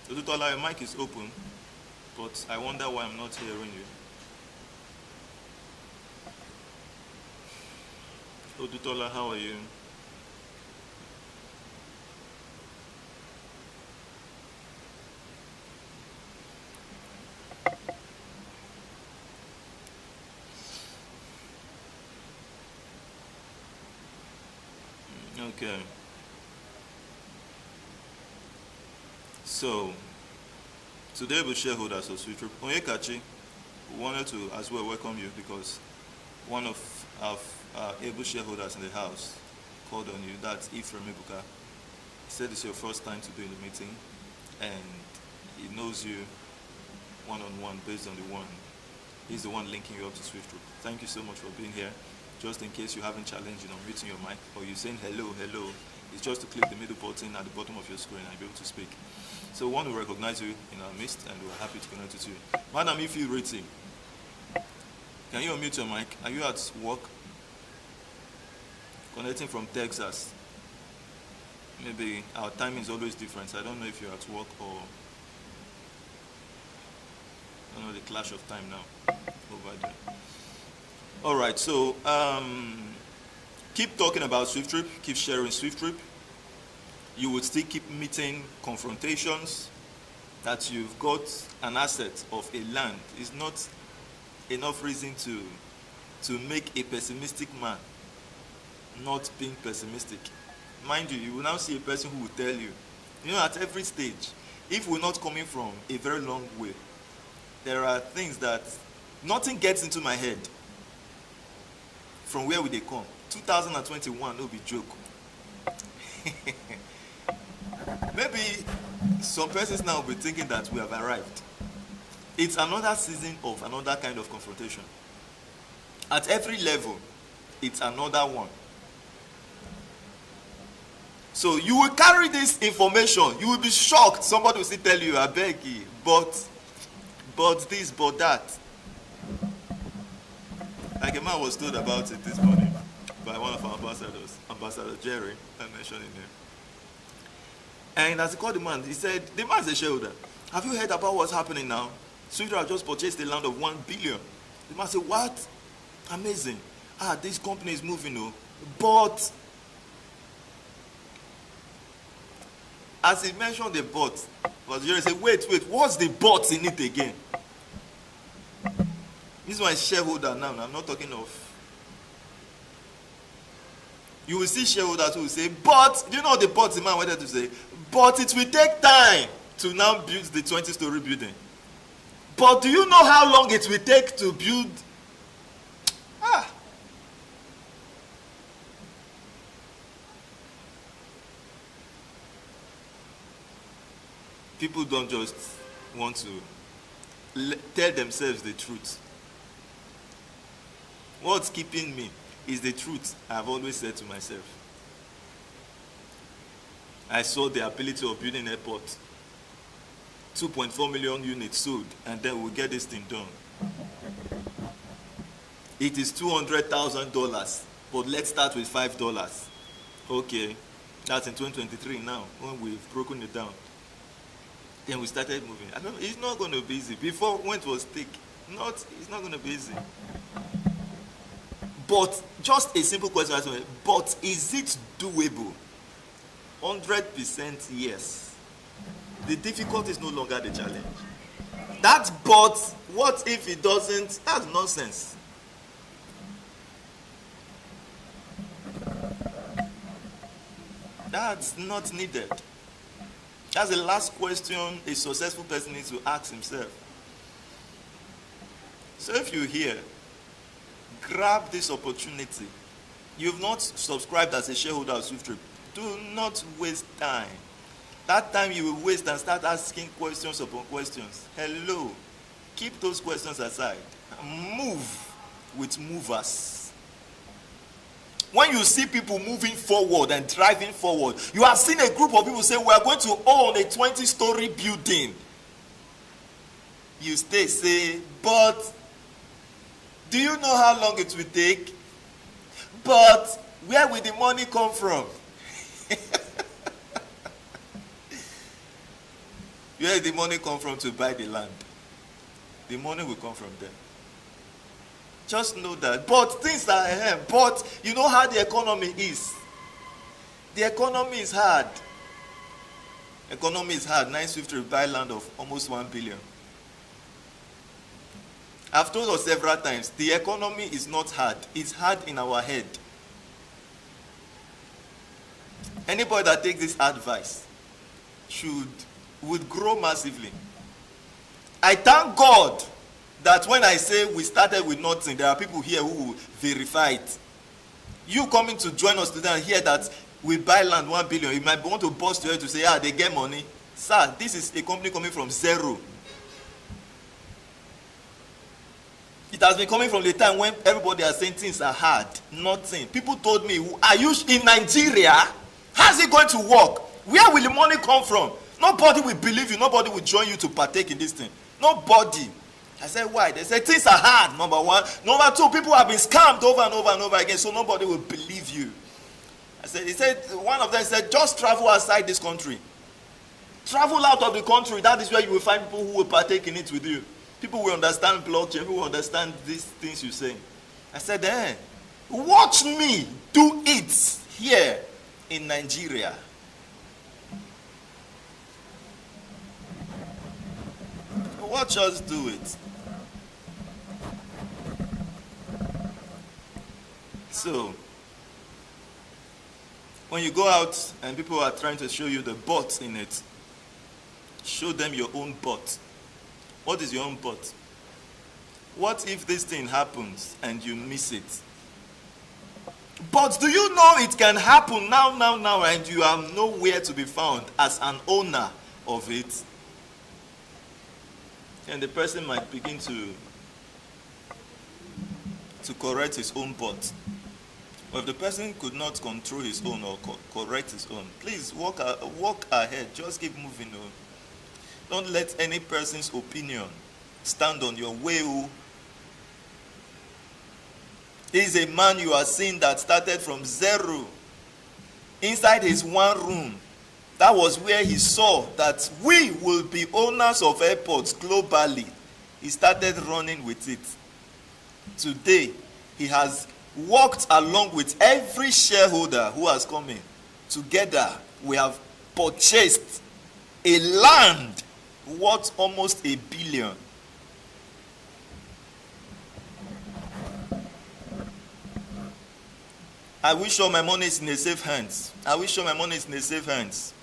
Odutola, your mic is open, but I wonder why I'm not hearing you. Odutola, how are you? Okay. So, today we're shareholders of SWIFTtrip. Onyekachi, we wanted to as well welcome you because one of our able shareholders in the house called on you. That's Ephraim Ibuka. He said it's your first time to be in the meeting and he knows you one-on-one based on the one. He's the one linking you up to SWIFTtrip. Thank you so much for being here. Just in case you haven't challenged on muting your mic or you're saying hello, it's just to click the middle button at the bottom of your screen and you'll be able to speak. So we want to recognize you in our midst and we're happy to connect with you. Madam, if you're rating, can you unmute your mic? Are you at work? Connecting from Texas. Maybe our time is always different. So I don't know if you're at work or I don't know the clash of time now over there. All right, so keep talking about SWIFTtrip, keep sharing SWIFTtrip. You would still keep meeting confrontations that you've got an asset of a land. Is not enough reason to make a pessimistic man not being pessimistic. Mind you, you will now see a person who will tell you, at every stage, if we're not coming from a very long way, there are things that nothing gets into my head. From where would they come? 2021, no be joke. Maybe some persons now will be thinking that we have arrived. It's another season of another kind of confrontation. At every level, it's another one. So you will carry this information. You will be shocked. Somebody will still tell you, I beg you, but this, but that. Like a man was told about it this morning by one of our ambassadors, Ambassador Jerry, I mentioned him here. And as he called the man, he said, the man's a shareholder. Have you heard about what's happening now? SWIFTtrip has just purchased a land of 1 billion. The man said, what? Amazing. This company is moving, but as he mentioned the but, Jerry said, wait, what's the but in it again? This is my shareholder now. I'm not talking of. You will see shareholders who will say, but, do you know the but the man wanted to say? But it will take time to now build the 20-story building. But do you know how long it will take to build? People don't just want to tell themselves the truth. What's keeping me is the truth I've always said to myself. I saw the ability of building an airport. 2.4 million units sold, and then we'll get this thing done. It is $200,000, but let's start with $5. Okay, that's in 2023 now, when we've broken it down. Then we started moving. I don't know, it's not going to be easy. Before, when it was thick, it's not going to be easy. But just a simple question, but is it doable? 100% yes. The difficulty is no longer the challenge. That but what if it doesn't? That's nonsense. That's not needed. That's the last question a successful person needs to ask himself. So if you're here, grab this opportunity. You've not subscribed as a shareholder of SWIFTtrip. Do not waste time. That time you will waste and start asking questions upon questions. Hello. Keep those questions aside. Move with movers. When you see people moving forward and driving forward, you have seen a group of people say, we are going to own a 20-story building. You say, but do you know how long it will take? But where will the money come from? Where will the money come from to buy the land? The money will come from them. Just know that. But things are ahead. But you know how the economy is. The economy is hard. Economy is hard. Now SWIFTtrip buy land of almost 1 billion. I've told us several times, the economy is not hard. It's hard in our head. Anybody that takes this advice would grow massively. I thank God that when I say we started with nothing, there are people here who will verify it. You coming to join us today and hear that we buy land 1 billion, you might want to bust your head to say, they get money. Sir, this is a company coming from zero. It has been coming from the time when everybody is saying things are hard. Nothing. People told me, are you in Nigeria? How's it going to work? Where will the money come from? Nobody will believe you. Nobody will join you to partake in this thing. Nobody. I said, why? They said, things are hard, number one. Number two, people have been scammed over and over and over again, so nobody will believe you. One of them said, just travel outside this country. Travel out of the country. That is where you will find people who will partake in it with you. People will understand blockchain. People will understand these things you say. I said, watch me do it here in Nigeria. Watch us do it. So, when you go out and people are trying to show you the bot in it, show them your own bot. What is your own bot? What if this thing happens and you miss it? But do you know it can happen now, and you are nowhere to be found as an owner of it? And the person might begin to correct his own bot. But if the person could not control his own or correct his own, please walk ahead. Just keep moving on. Don't let any person's opinion stand on your way. This is a man you are seeing that started from zero. Inside his one room, that was where he saw that we will be owners of airports globally. He started running with it. Today, he has worked along with every shareholder who has come in. Together, we have purchased a land worth almost $1 billion. I wish all my money is in a safe hands. I wish all my money is in a safe hands.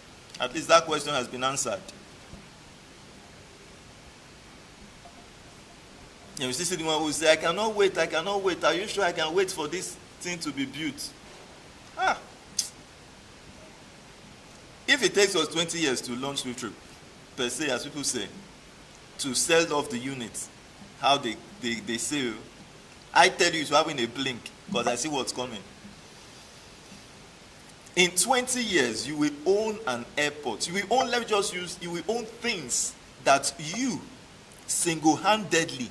At least that question has been answered. You see the one who say, I cannot wait. Are you sure I can wait for this thing to be built? If it takes us 20 years to launch SWIFTtrip, per se, as people say, to sell off the units, how they say, I tell you, it's having a blink, because I see what's coming. In 20 years, you will own an airport. You will own, you will own things that you single-handedly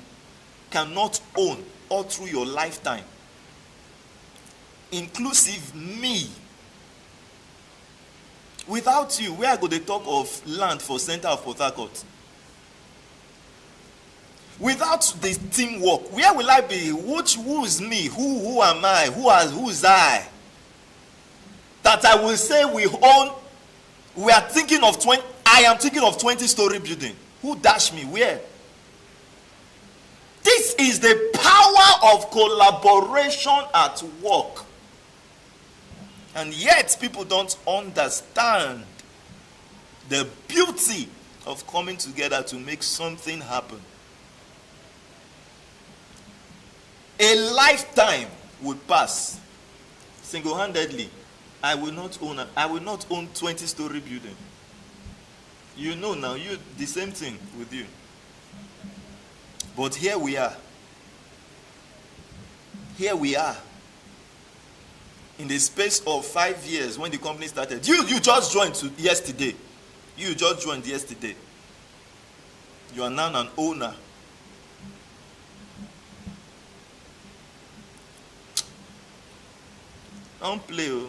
cannot own all through your lifetime. Inclusive me. Without you, where go they talk of land for center of Port Harcourt? Without the teamwork, where will I be? Who is me? Who am I? Who is I? That I will say we own We are thinking of 20. I am thinking of 20-story building. Who dashed me? Where? This is the power of collaboration at work. And yet people don't understand the beauty of coming together to make something happen. A lifetime would pass single-handedly. I will not own 20-story building. You know now, the same thing with you. But here we are. Here we are. In the space of 5 years, when the company started, you just joined yesterday. You just joined yesterday. You are now an owner. Don't play. Oh.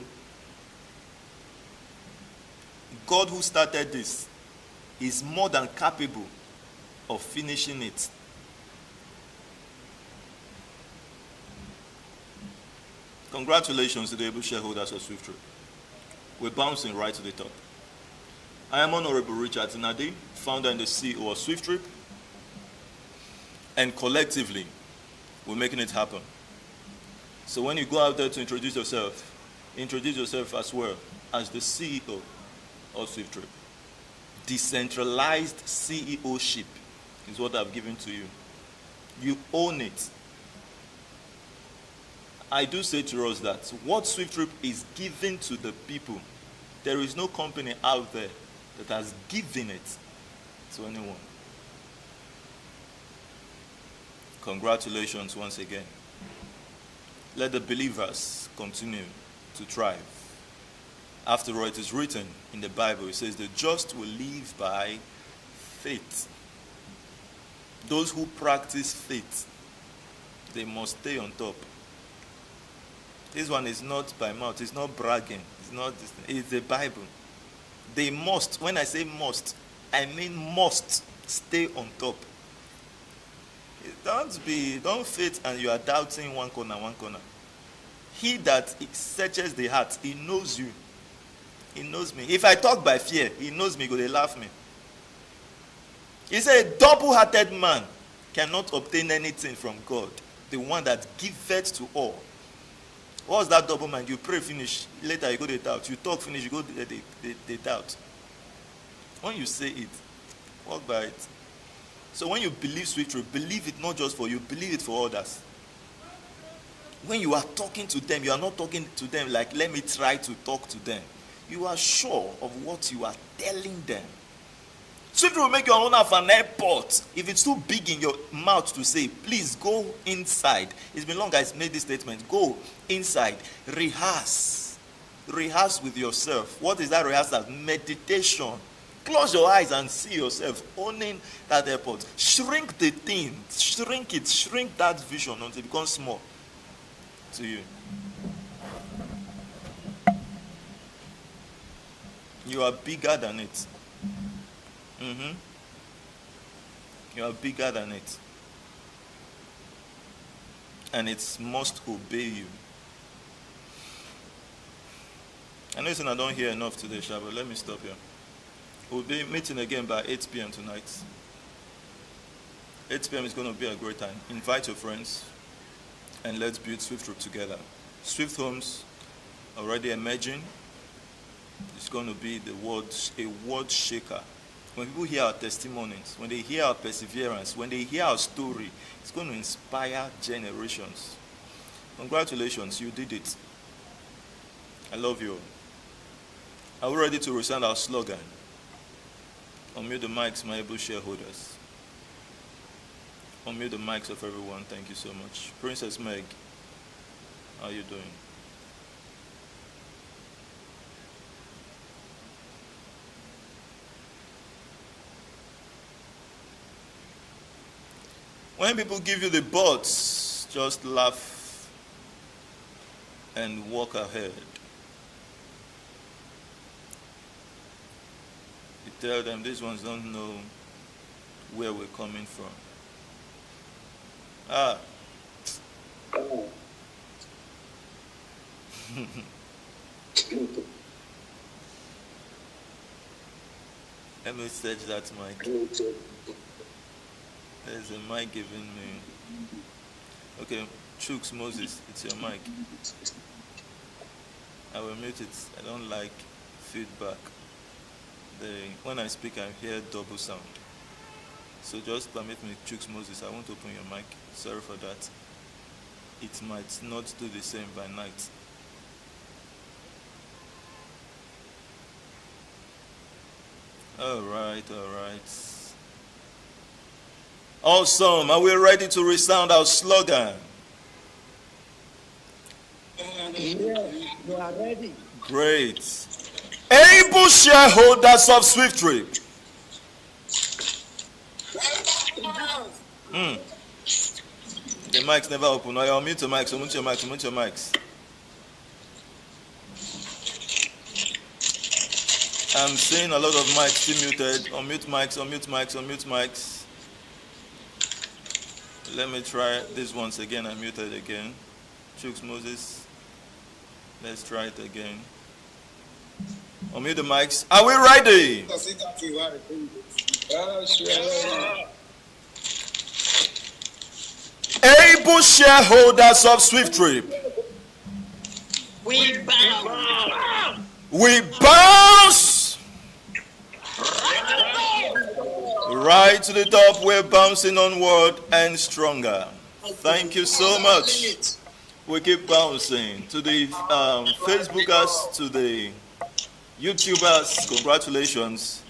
God who started this is more than capable of finishing it. Congratulations to the able shareholders of SWIFTtrip. We're bouncing right to the top. I am Honorable Richard Nadi, founder and the CEO of SWIFTtrip, and collectively, we're making it happen. So when you go out there to introduce yourself as well as the CEO of SWIFTtrip. Decentralized CEO-ship is what I've given to you. You own it. I do say to us that what SWIFTtrip is giving to the people, there is no company out there that has given it to anyone. Congratulations once again. Let the believers continue to thrive. After all, it is written in the Bible, it says the just will live by faith. Those who practice faith, they must stay on top. This one is not by mouth, it's not bragging, it's the Bible. They must, when I say must, I mean must stay on top. Don't faith and you are doubting one corner. He that searches the heart, he knows you. He knows me. If I talk by fear, he knows me, they laugh me. He said a double-hearted man cannot obtain anything from God. The one that giveth to all. What's that double mind? You pray, finish. Later you go to doubt. You talk, finish, you go to doubt. When you say it, walk by it. So when you believe SWIFTtrip, believe it not just for you, believe it for others. When you are talking to them, you are not talking to them like, let me try to talk to them. You are sure of what you are telling them. SWIFTtrip will make you an owner of an airport. If it's too big in your mouth to say, please go inside. It's been long I've made this statement. Go inside. Rehearse. Rehearse with yourself. What is that rehearsal? Meditation. Close your eyes and see yourself owning that airport. Shrink the thing. Shrink it. Shrink that vision until it becomes small to you. You are bigger than it. You are bigger than it. And it must obey you. I know I don't hear enough today, Sha, but let me stop here. We'll be meeting again by 8 p.m. tonight. 8 p.m. is going to be a great time. Invite your friends and let's build SWIFTtrip together. Swift Homes already emerging. It's going to be a world shaker. When people hear our testimonies, when they hear our perseverance, when they hear our story, it's going to inspire generations. Congratulations, you did it. I love you. Are we ready to rescind our slogan? Unmute the mics, my able shareholders. Unmute the mics of everyone. Thank you so much. Princess Meg, how are you doing? When people give you the buts, just laugh and walk ahead. You tell them these ones don't know where we're coming from. Let me search that mic. There's a mic giving me. Okay, Chooks Moses, it's your mic. I will mute it. I don't like feedback. When I speak, I hear double sound. So just permit me, Chooks Moses, I won't open your mic. Sorry for that. It might not do the same by night. All right. Awesome. Are we ready to resound our slogan? Yes, we are ready. Great. Able shareholders of SWIFTtrip. The mic's never open. No, you'll mute your mics. Mute your mics. I'm seeing a lot of mics still muted. Unmute mics. Let me try this once again. I muted again. Chooks Moses. Let's try it again. Unmute the mics. Are we ready? Able shareholders of SWIFTtrip. We bounce. We bounce. Right to the top, we're bouncing onward and stronger. Thank you so much. We keep bouncing. To the Facebookers, to the YouTubers, congratulations.